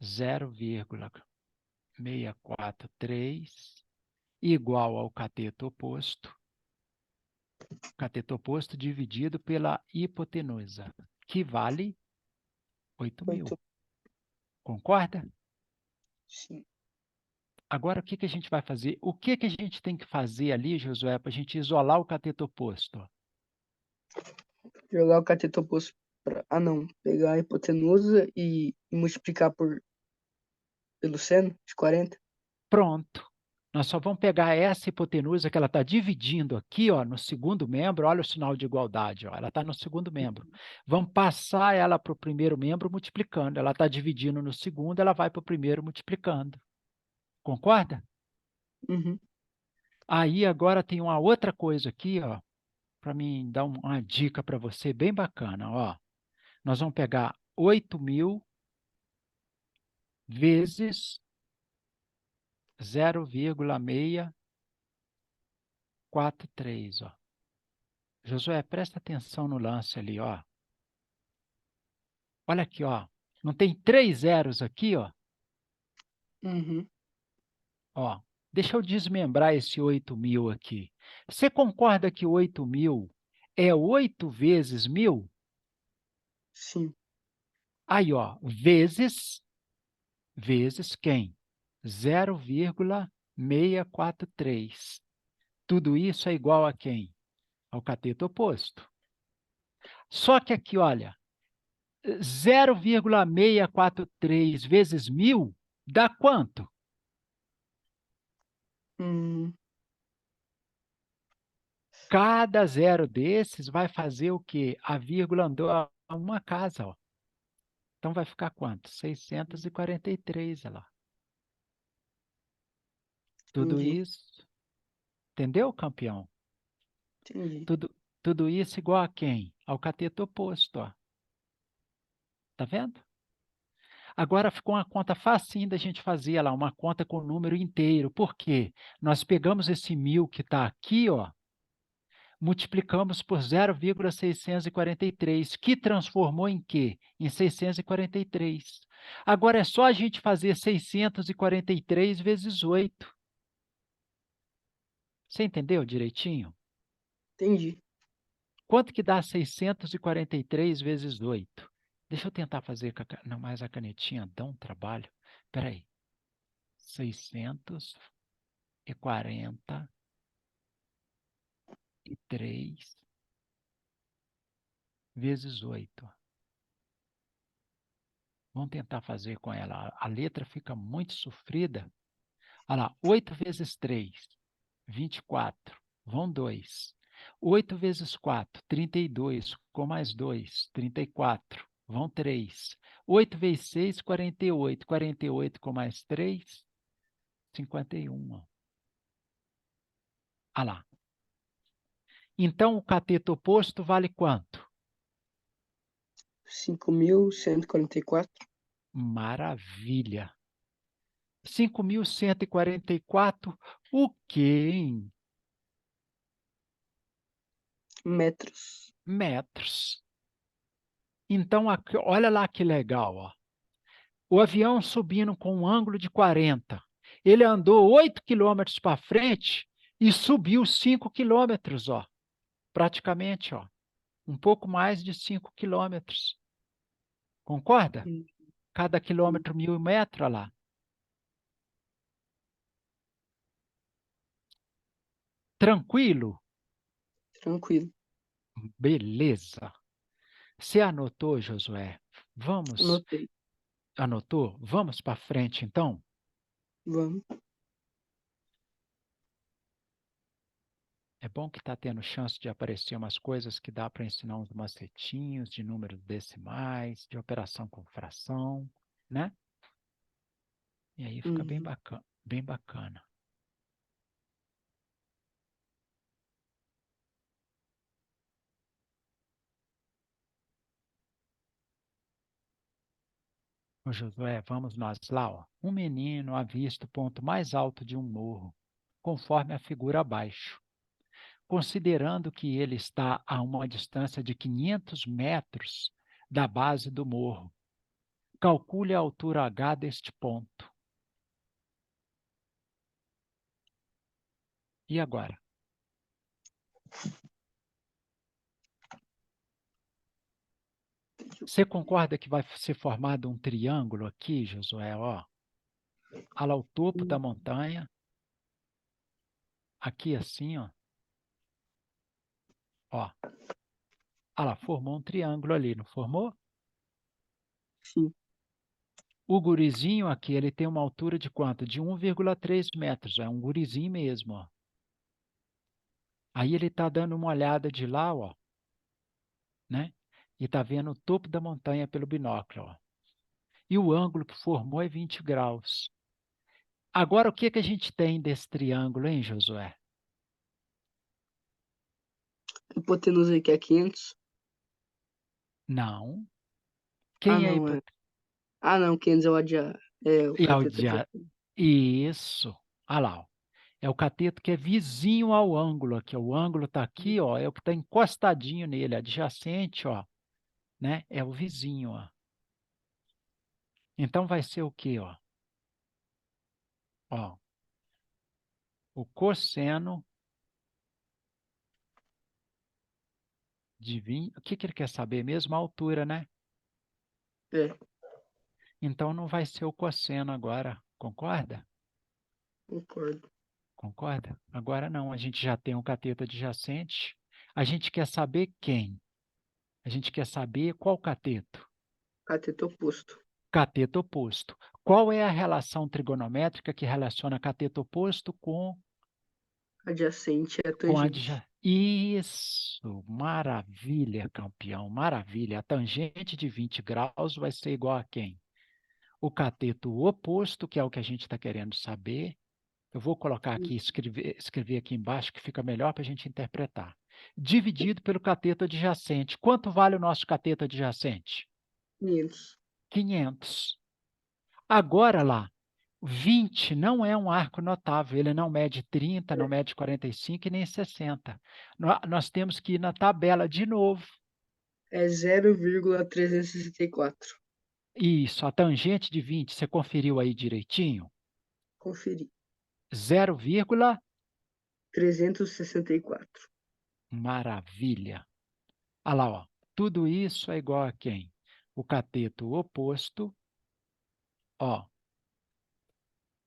0,643 igual ao cateto oposto. Cateto oposto dividido pela hipotenusa, que vale 8.000.
8.
Concorda?
Sim.
Agora, o que que a gente vai fazer? O que que a gente tem que fazer ali, Josué, para a gente isolar o cateto oposto?
Jogar o cateto oposto Não, pegar a hipotenusa e multiplicar pelo seno de 40.
Pronto. Nós só vamos pegar essa hipotenusa que ela está dividindo aqui, ó, no segundo membro. Olha o sinal de igualdade, ó, ela está no segundo membro. Vamos passar ela para o primeiro membro multiplicando. Ela está dividindo no segundo, ela vai para o primeiro multiplicando. Concorda?
Uhum.
Aí agora tem uma outra coisa aqui, ó, para mim dar uma dica para você bem bacana, ó. Nós vamos pegar 8.000 vezes 0,643, ó. Josué, presta atenção no lance ali, ó. Olha aqui, ó. Não tem 3 zeros aqui, ó?
Uhum.
Ó, deixa eu desmembrar esse 8.000 aqui. Você concorda que 8.000 é 8 vezes 1.000?
Sim.
Aí, ó, vezes quem? 0,643. Tudo isso é igual a quem? Ao cateto oposto. Só que aqui, olha, 0,643 vezes 1.000 dá quanto?
Hum,
Cada zero desses vai fazer o quê? A vírgula andou a uma casa, ó. Então vai ficar quanto? 643, olha lá. Tudo
entendi.
isso, entendeu, campeão?
Entendi.
Tudo isso igual a quem? Ao cateto oposto, ó. Tá vendo? Agora ficou uma conta facinho da gente fazer, olha lá, uma conta com o número inteiro. Por quê? Nós pegamos esse 1.000 que está aqui, ó, multiplicamos por 0,643, que transformou em quê? Em 643. Agora é só a gente fazer 643 vezes 8. Você entendeu direitinho?
Entendi.
Quanto que dá 643 vezes 8? Deixa eu tentar fazer com a, não, mas a canetinha dá um trabalho. Espera aí. 643 vezes 8. Vamos tentar fazer com ela. A letra fica muito sofrida. Olha lá, 8 vezes 3, 24. Vão 2. 8 vezes 4, 32. Com mais 2, 34. Vão 3. 8 vezes 6, 48. 48 com mais 3, 51. Olha lá. Então, o cateto oposto vale quanto?
5.144
Maravilha. 5.144, o quê, hein?
metros.
Metros. Então, aqui, olha lá que legal, ó. O avião subindo com um ângulo de 40. Ele andou 8 quilômetros para frente e subiu 5 quilômetros, ó. Praticamente, ó. Um pouco mais de 5 quilômetros. Concorda?
Hum,
Cada
sim.
quilômetro 1.000 metros, olha lá. Tranquilo?
Tranquilo.
Beleza. Você anotou, Josué? Vamos.
Anotei.
Anotou? Vamos para frente, então?
Vamos.
É bom que está tendo chance de aparecer umas coisas que dá para ensinar uns macetinhos de números decimais, de operação com fração, né? E aí fica bem
Uhum.
bacana, bem bacana. Ô Josué, vamos nós lá, ó. Um menino avista o ponto mais alto de um morro, conforme a figura abaixo. Considerando que ele está a uma distância de 500 metros da base do morro, calcule a altura H deste ponto. E agora? Você concorda que vai ser formado um triângulo aqui, Josué? Ó, olha lá o topo da montanha, aqui assim, ó. Ó, Ah lá, formou um triângulo ali, não formou?
Sim.
O gurizinho aqui, ele tem uma altura de quanto? De 1,3 metros. É um gurizinho mesmo, ó. Aí ele está dando uma olhada de lá, ó, né? E está vendo o topo da montanha pelo binóculo, ó. E o ângulo que formou é 20 graus. Agora, o que que a gente tem desse triângulo, hein, Josué?
A hipotenusa aqui é 500.
Não.
Ah,
Quem é a
não, é. Ah, não, 500 é o é o
E ao
cateto
dia...
adiacente.
Isso. Olha lá, ó. É o cateto que é vizinho ao ângulo aqui. O ângulo está aqui, ó, é o que está encostadinho nele, adjacente, ó, né? É o vizinho, ó. Então vai ser o quê, ó? Ó, o cosseno de 20. O que que ele quer saber mesmo? A altura, né?
É,
Então não vai ser o cosseno agora, concorda?
concordo.
Concorda? Agora não, a gente já tem um cateto adjacente. A gente quer saber quem? A gente quer saber qual cateto?
Cateto oposto.
Cateto oposto. Qual é a relação trigonométrica que relaciona cateto oposto
Adjacente é
com
tangente.
adjacente? Isso, maravilha, campeão, maravilha. A tangente de 20 graus vai ser igual a quem? O cateto oposto, que é o que a gente está querendo saber. Eu vou colocar aqui, escrever aqui embaixo, que fica melhor para a gente interpretar. Dividido pelo cateto adjacente. Quanto vale o nosso cateto adjacente?
500.
500. Agora lá, 20 não é um arco notável, ele não mede 30, não
É,
mede 45 e nem 60. Nós temos que ir na tabela de novo.
é 0,364.
Isso, a tangente de 20, você conferiu aí direitinho?
Conferi.
0,
364.
maravilha. Olha lá, ó. Tudo isso é igual a quem? O cateto oposto, ó,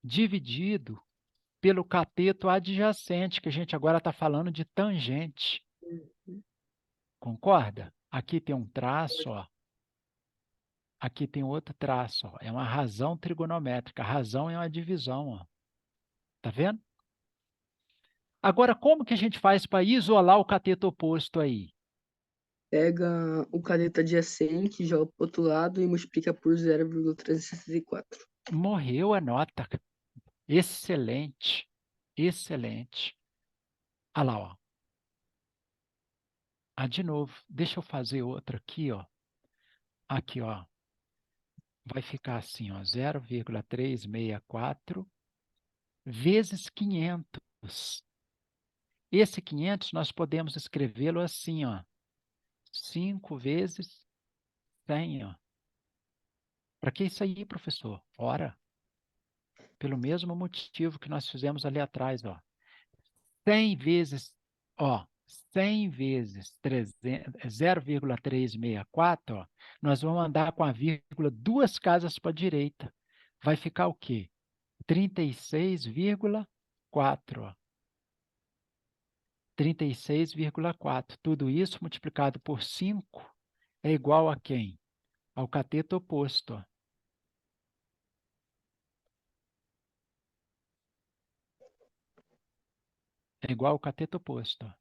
dividido pelo cateto adjacente, que a gente agora está falando de tangente. Concorda? Aqui tem um traço, ó. Aqui tem outro traço, ó. É uma razão trigonométrica. A razão é uma divisão, ó. Tá vendo? Agora, como que a gente faz para isolar o cateto oposto aí?
Pega o cateto adjacente, joga pro outro lado e multiplica por 0,364.
Morreu a nota. Excelente. Excelente. Olha lá, ó. Ah, de novo. Deixa eu fazer outra aqui, ó. Aqui, ó. Vai ficar assim, ó. 0,364 vezes 500. Esse 500 nós podemos escrevê-lo assim, ó. 5 vezes 100, ó. Para que isso aí, professor? Ora, pelo mesmo motivo que nós fizemos ali atrás, ó. 100 vezes, ó, 100 vezes 0,364, ó, nós vamos andar com a vírgula duas casas para a direita. Vai ficar o quê? 36,4, ó. 36,4. Tudo isso multiplicado por 5 é igual a quem? Ao cateto oposto, ó. É igual ao cateto oposto, ó.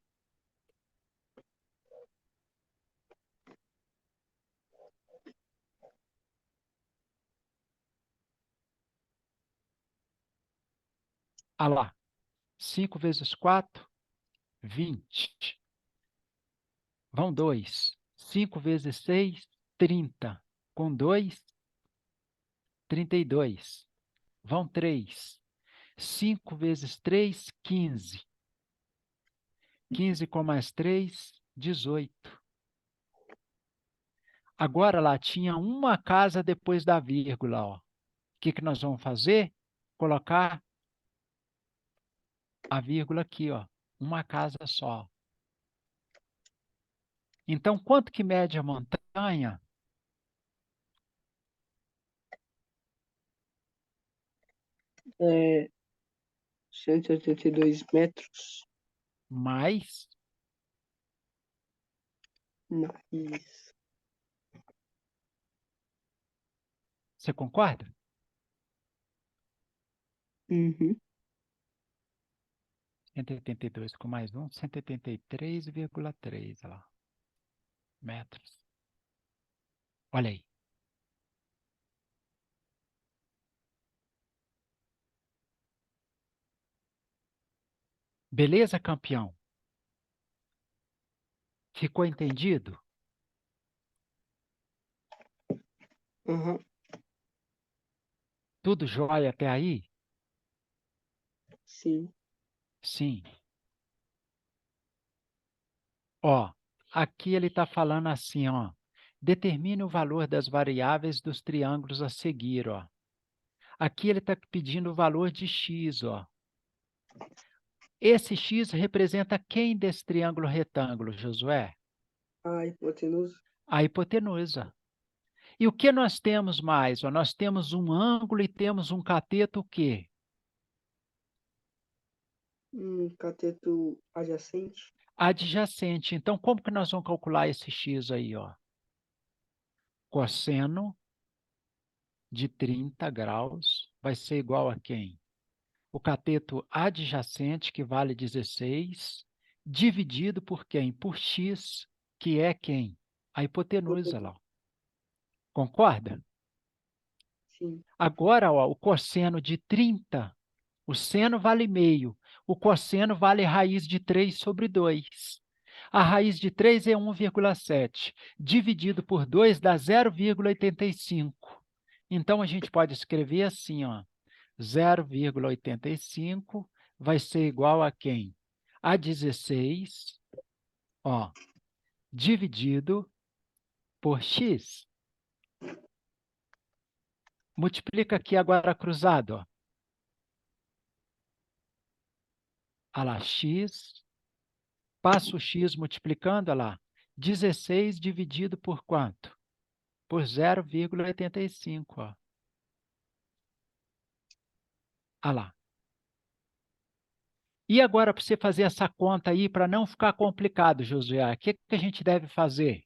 Ah lá, 5 vezes 4, 20. Vão 2. 5 vezes 6, 30. Com 2, 32. Vão 3. 5 vezes 3, 15. 15 com mais 3, 18. Agora lá tinha uma casa depois da vírgula, ó. O que que nós vamos fazer? Colocar a vírgula aqui, ó. Uma casa só. Então, quanto que mede a montanha?
É 182 metros.
Mais
Isso.
Você concorda?
Uhum.
182 com mais um, 183,3 lá, metros. Olha aí. Beleza, campeão? Ficou entendido?
Uhum.
Tudo jóia até aí?
Sim.
Sim. Ó, aqui ele está falando assim, ó. Determine o valor das variáveis dos triângulos a seguir, ó. Aqui ele está pedindo o valor de x, ó. Esse x representa quem desse triângulo retângulo, Josué?
A hipotenusa.
A hipotenusa. E o que nós temos mais? Ó, nós temos um ângulo e temos um cateto o quê?
Cateto adjacente.
Adjacente. Então, como que nós vamos calcular esse x aí, ó? Cosseno de 30 graus vai ser igual a quem? O cateto adjacente, que vale 16, dividido por quem? Por x, que é quem? A hipotenusa
Hipotenusa.
lá. Concorda?
Sim.
Agora, ó, o cosseno de 30, o seno vale meio, o cosseno vale raiz de 3 sobre 2. A raiz de 3 é 1,7, dividido por 2 dá 0,85. Então, a gente pode escrever assim, ó, 0,85 vai ser igual a quem? A 16, ó, dividido por x. Multiplica aqui agora cruzado, ó. Olha lá, x, passa o x multiplicando, olha lá, 16 dividido por quanto? Por 0,85, ó. Olha lá. E agora, para você fazer essa conta aí, para não ficar complicado, Josué, o que a gente deve fazer?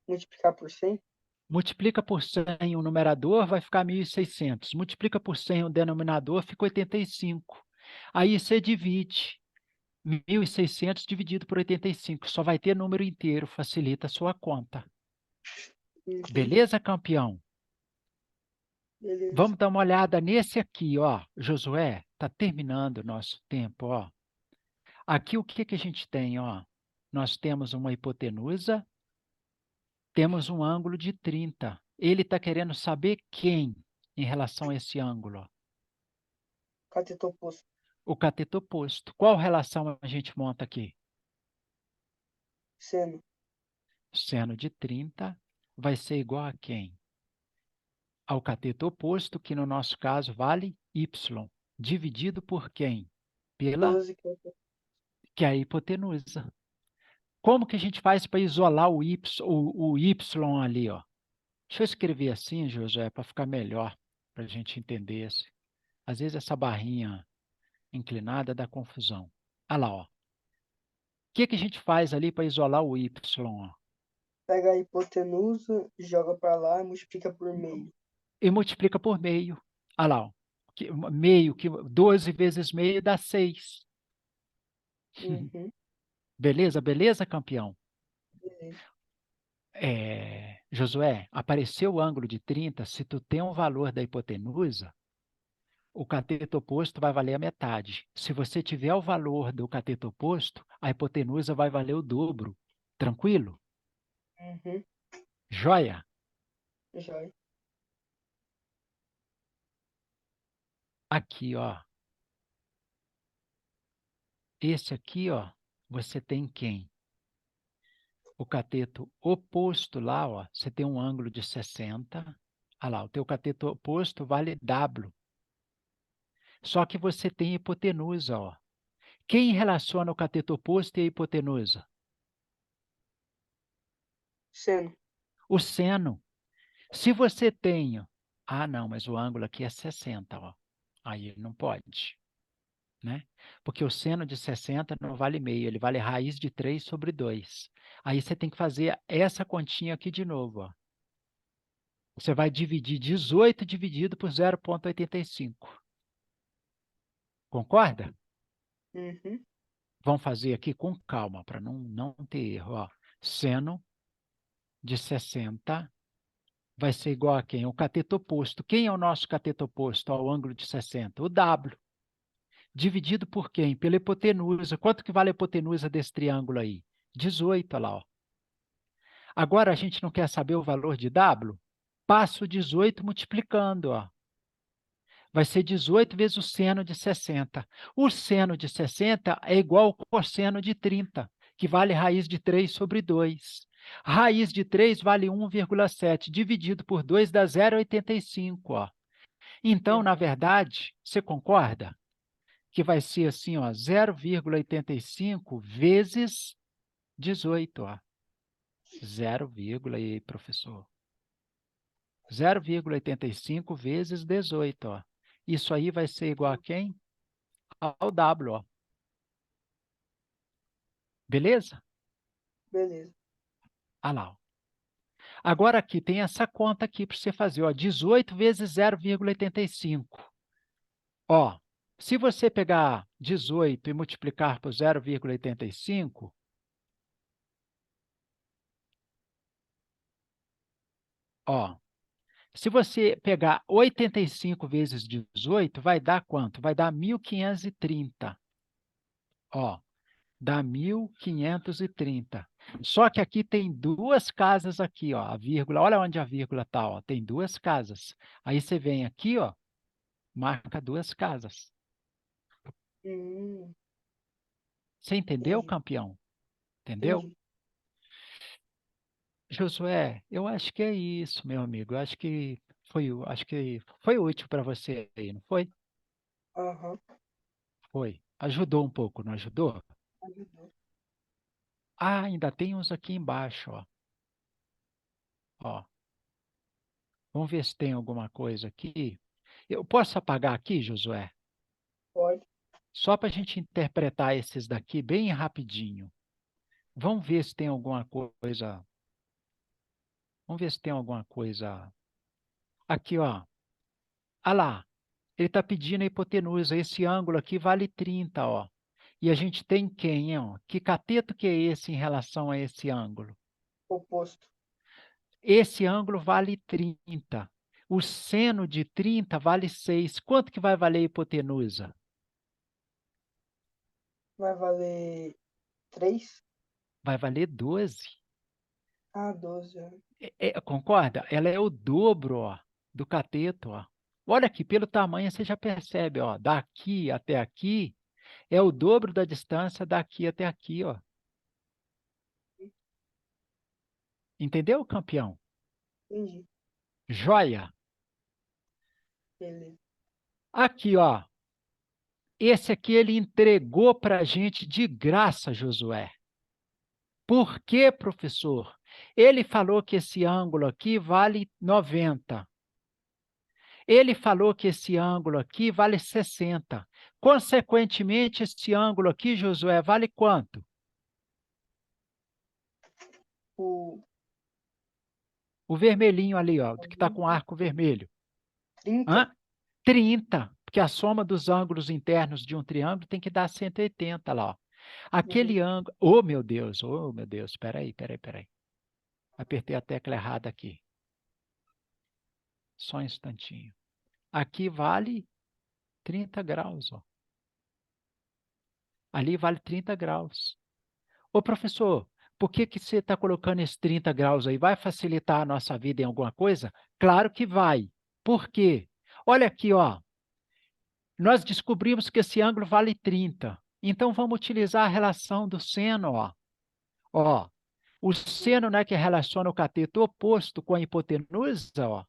Multiplicar por 100.
Multiplica por 100 o numerador, vai ficar 1.600. Multiplica por 100 o denominador, fica 85. Aí você divide 1.600 dividido por 85. Só vai ter número inteiro, facilita a sua conta.
Uhum.
Beleza, campeão?
Beleza.
Vamos dar uma olhada nesse aqui, ó. Josué, está terminando o nosso tempo, ó. Aqui o que a gente tem, ó? Nós temos uma hipotenusa, temos um ângulo de 30. Ele está querendo saber quem em relação a esse ângulo, ó.
Cateto oposto.
O cateto oposto. Qual relação a gente monta aqui?
Seno.
Seno de 30 vai ser igual a quem? Ao cateto oposto, que no nosso caso vale y, dividido por quem? Pela
12
que é a hipotenusa. Como que a gente faz para isolar o y ali, ó? Deixa eu escrever assim, José, para ficar melhor, para a gente entender isso. Às vezes essa barrinha inclinada dá confusão. Olha lá, ó. O que a gente faz ali para isolar o y, ó?
Pega a hipotenusa, joga para lá e multiplica por meio.
E multiplica por meio. Olha lá, ó. Meio, 12 vezes meio dá 6.
Uhum.
Beleza, beleza, campeão?
Beleza.
Josué, apareceu o ângulo de 30, se tu tem um valor da hipotenusa, o cateto oposto vai valer a metade. Se você tiver o valor do cateto oposto, a hipotenusa vai valer o dobro. Tranquilo?
Uhum.
Joia?
Joia.
Aqui, ó. Esse aqui, ó, você tem quem? O cateto oposto lá, ó, você tem um ângulo de 60. Olha lá, o teu cateto oposto vale W. Só que você tem hipotenusa, ó. Quem relaciona o cateto oposto e a hipotenusa?
Seno.
O seno. Se você tem... Ah, não, mas o ângulo aqui é 60, ó. Aí não pode. né? Porque o seno de 60 não vale meio, ele vale raiz de 3 sobre 2. Aí você tem que fazer essa continha aqui de novo, ó. Você vai dividir 18 dividido por 0,85. Concorda?
Uhum.
Vamos fazer aqui com calma, para não ter erro. Ó. Seno de 60 vai ser igual a quem? O cateto oposto. Quem é o nosso cateto oposto ao ângulo de 60? O W. Dividido por quem? Pela hipotenusa. Quanto que vale a hipotenusa desse triângulo aí? 18, olha lá. Ó. Agora a gente não quer saber o valor de W? Passa o 18 multiplicando. Ó. Vai ser 18 vezes o seno de 60. O seno de 60 é igual ao cosseno de 30, que vale raiz de 3 sobre 2. Raiz de 3 vale 1,7, dividido por 2 dá 0,85. Ó. Então, na
Uhum.
verdade, você concorda? Que vai ser assim, ó, 0,85 vezes 18. Ó. 0, e professor? 0,85 vezes 18. Ó. Isso aí vai ser igual a quem? Ao W. Ó. Beleza?
Beleza.
Ah lá. Ó. Agora aqui tem essa conta aqui para você fazer. Ó, 18 vezes 0,85. Ó, se você pegar 18 e multiplicar por 0,85, ó, se você pegar 85 vezes 18, vai dar quanto? Vai dar 1.530. Ó, dá 1.530. Só que aqui tem duas casas aqui, ó, a vírgula. Olha onde a vírgula está, ó. Tem duas casas. Aí você vem aqui, ó, marca duas casas.
Hum,
Você entendeu,
entendi.
campeão? Entendeu?
Entendi.
Josué, eu acho que é isso, meu amigo. Eu acho que foi útil para você aí, não foi?
Aham.
Foi. Ajudou um pouco, não ajudou?
Ajudou.
Ah, ainda tem uns aqui embaixo, ó. Ó, vamos ver se tem alguma coisa aqui. Eu posso apagar aqui, Josué?
Pode.
Só para a gente interpretar esses daqui bem rapidinho. Vamos ver se tem alguma coisa. Vamos ver se tem alguma coisa. Aqui, ó. Ah lá. Ele está pedindo a hipotenusa. Esse ângulo aqui vale 30, ó. E a gente tem quem, ó? Que cateto que é esse em relação a esse ângulo?
Oposto.
Esse ângulo vale 30. O seno de 30 vale 6. Quanto que vai valer a hipotenusa?
Vai valer 3.
Vai valer 12.
Ah, 12. Ó.
Concorda? Ela é o dobro, ó, do cateto, ó. Olha aqui, pelo tamanho você já percebe, ó, daqui até aqui é o dobro da distância daqui até aqui, ó. Entendeu, campeão?
Entendi.
Joia.
Beleza.
Aqui, ó. Esse aqui ele entregou para a gente de graça, Josué. Por quê, professor? Ele falou que esse ângulo aqui vale 90. Ele falou que esse ângulo aqui vale 60. Consequentemente, esse ângulo aqui, Josué, vale quanto?
O
O vermelhinho ali, ó, que está com arco vermelho.
30.
Hã? 30, porque a soma dos ângulos internos de um triângulo tem que dar 180 lá. Ó.
Uhum.
Aquele ângulo. Oh meu Deus, peraí. Apertei a tecla errada aqui. Só um instantinho. Aqui vale 30 graus. Ó. Ali vale 30 graus. Ô, professor, por que que você está colocando esses 30 graus aí? Vai facilitar a nossa vida em alguma coisa? Claro que vai. Por quê? Olha aqui, ó. Nós descobrimos que esse ângulo vale 30. Então, vamos utilizar a relação do seno, ó. Ó, o seno, né, que relaciona o cateto oposto com a hipotenusa, ó.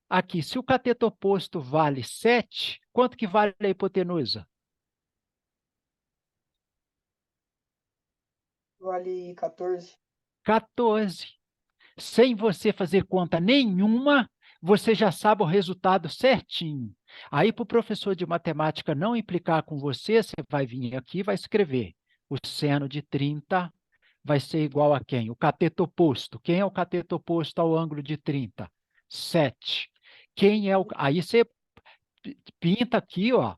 Aqui, se o cateto oposto vale 7, quanto que vale a hipotenusa?
Vale 14.
14. Sem você fazer conta nenhuma, você já sabe o resultado certinho. Aí, para o professor de matemática não implicar com você, você vai vir aqui e vai escrever. O seno de 30 vai ser igual a quem? O cateto oposto. Quem é o cateto oposto ao ângulo de 30? 7. Quem é o... Aí você pinta aqui, ó,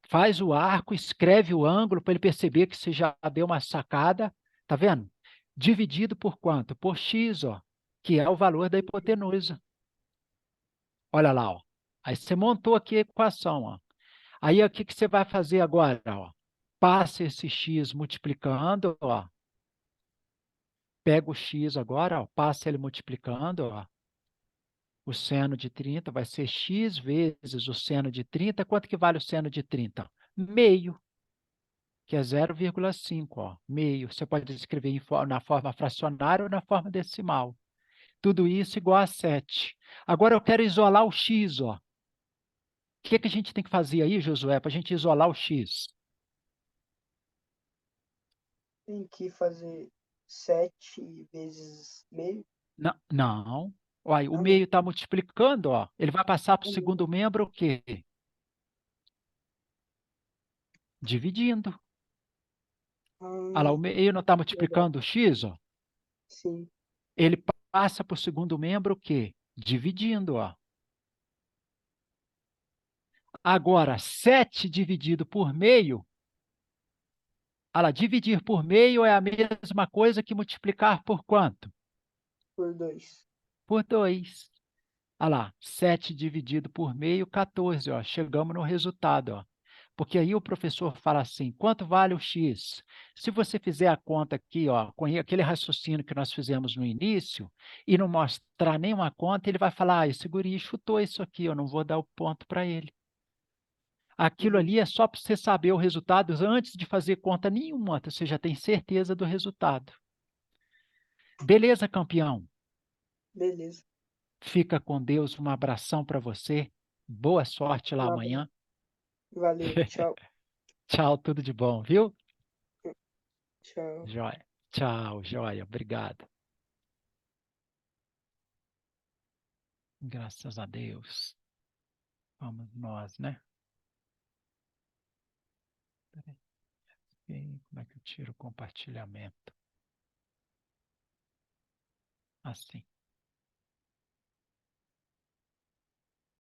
faz o arco, escreve o ângulo para ele perceber que você já deu uma sacada. Tá vendo? Dividido por quanto? Por x, ó, que é o valor da hipotenusa. Olha lá, ó. Aí você montou aqui a equação, ó. Aí o que que você vai fazer agora, ó? Passa esse x multiplicando, ó. Pega o x agora, ó, passa ele multiplicando, ó. O seno de 30 vai ser x vezes o seno de 30. Quanto que vale o seno de 30? Meio, que é 0,5, ó. Meio. Você pode escrever na forma fracionária ou na forma decimal. Tudo isso igual a 7. Agora eu quero isolar o x, ó. O que que a gente tem que fazer aí, Josué, para a gente isolar o x?
Tem que fazer 7 vezes meio.
Não, não. Olha, o
Ah, não.
meio está multiplicando, ó. Ele vai passar para o
Ah, não.
segundo membro o quê? Dividindo. Olha lá, o
Ah,
meio não está
verdade.
multiplicando o x, ó.
Sim.
Ele passa para o segundo membro o quê? Dividindo, ó. Agora, 7 dividido por meio, olha lá, dividir por meio é a mesma coisa que multiplicar por quanto?
Por 2.
Por 2. Olha lá, 7 dividido por meio, 14, ó. Chegamos no resultado, ó. Porque aí o professor fala assim, quanto vale o x? Se você fizer a conta aqui, ó, com aquele raciocínio que nós fizemos no início, e não mostrar nenhuma conta, ele vai falar, esse guri chutou isso aqui, eu não vou dar o ponto para ele. Aquilo
Uhum.
ali é só para você saber o resultado antes de fazer conta nenhuma, você já tem certeza do resultado. Beleza, campeão?
Beleza.
Fica com Deus, um abração para você. Boa sorte lá
Um abraço.
amanhã.
Valeu. Tchau.
Tchau, tudo de bom, viu?
Tchau.
Joia. Tchau, joia. Obrigado. Graças a Deus. Vamos nós, né? Peraí, como é que eu tiro o compartilhamento? Assim.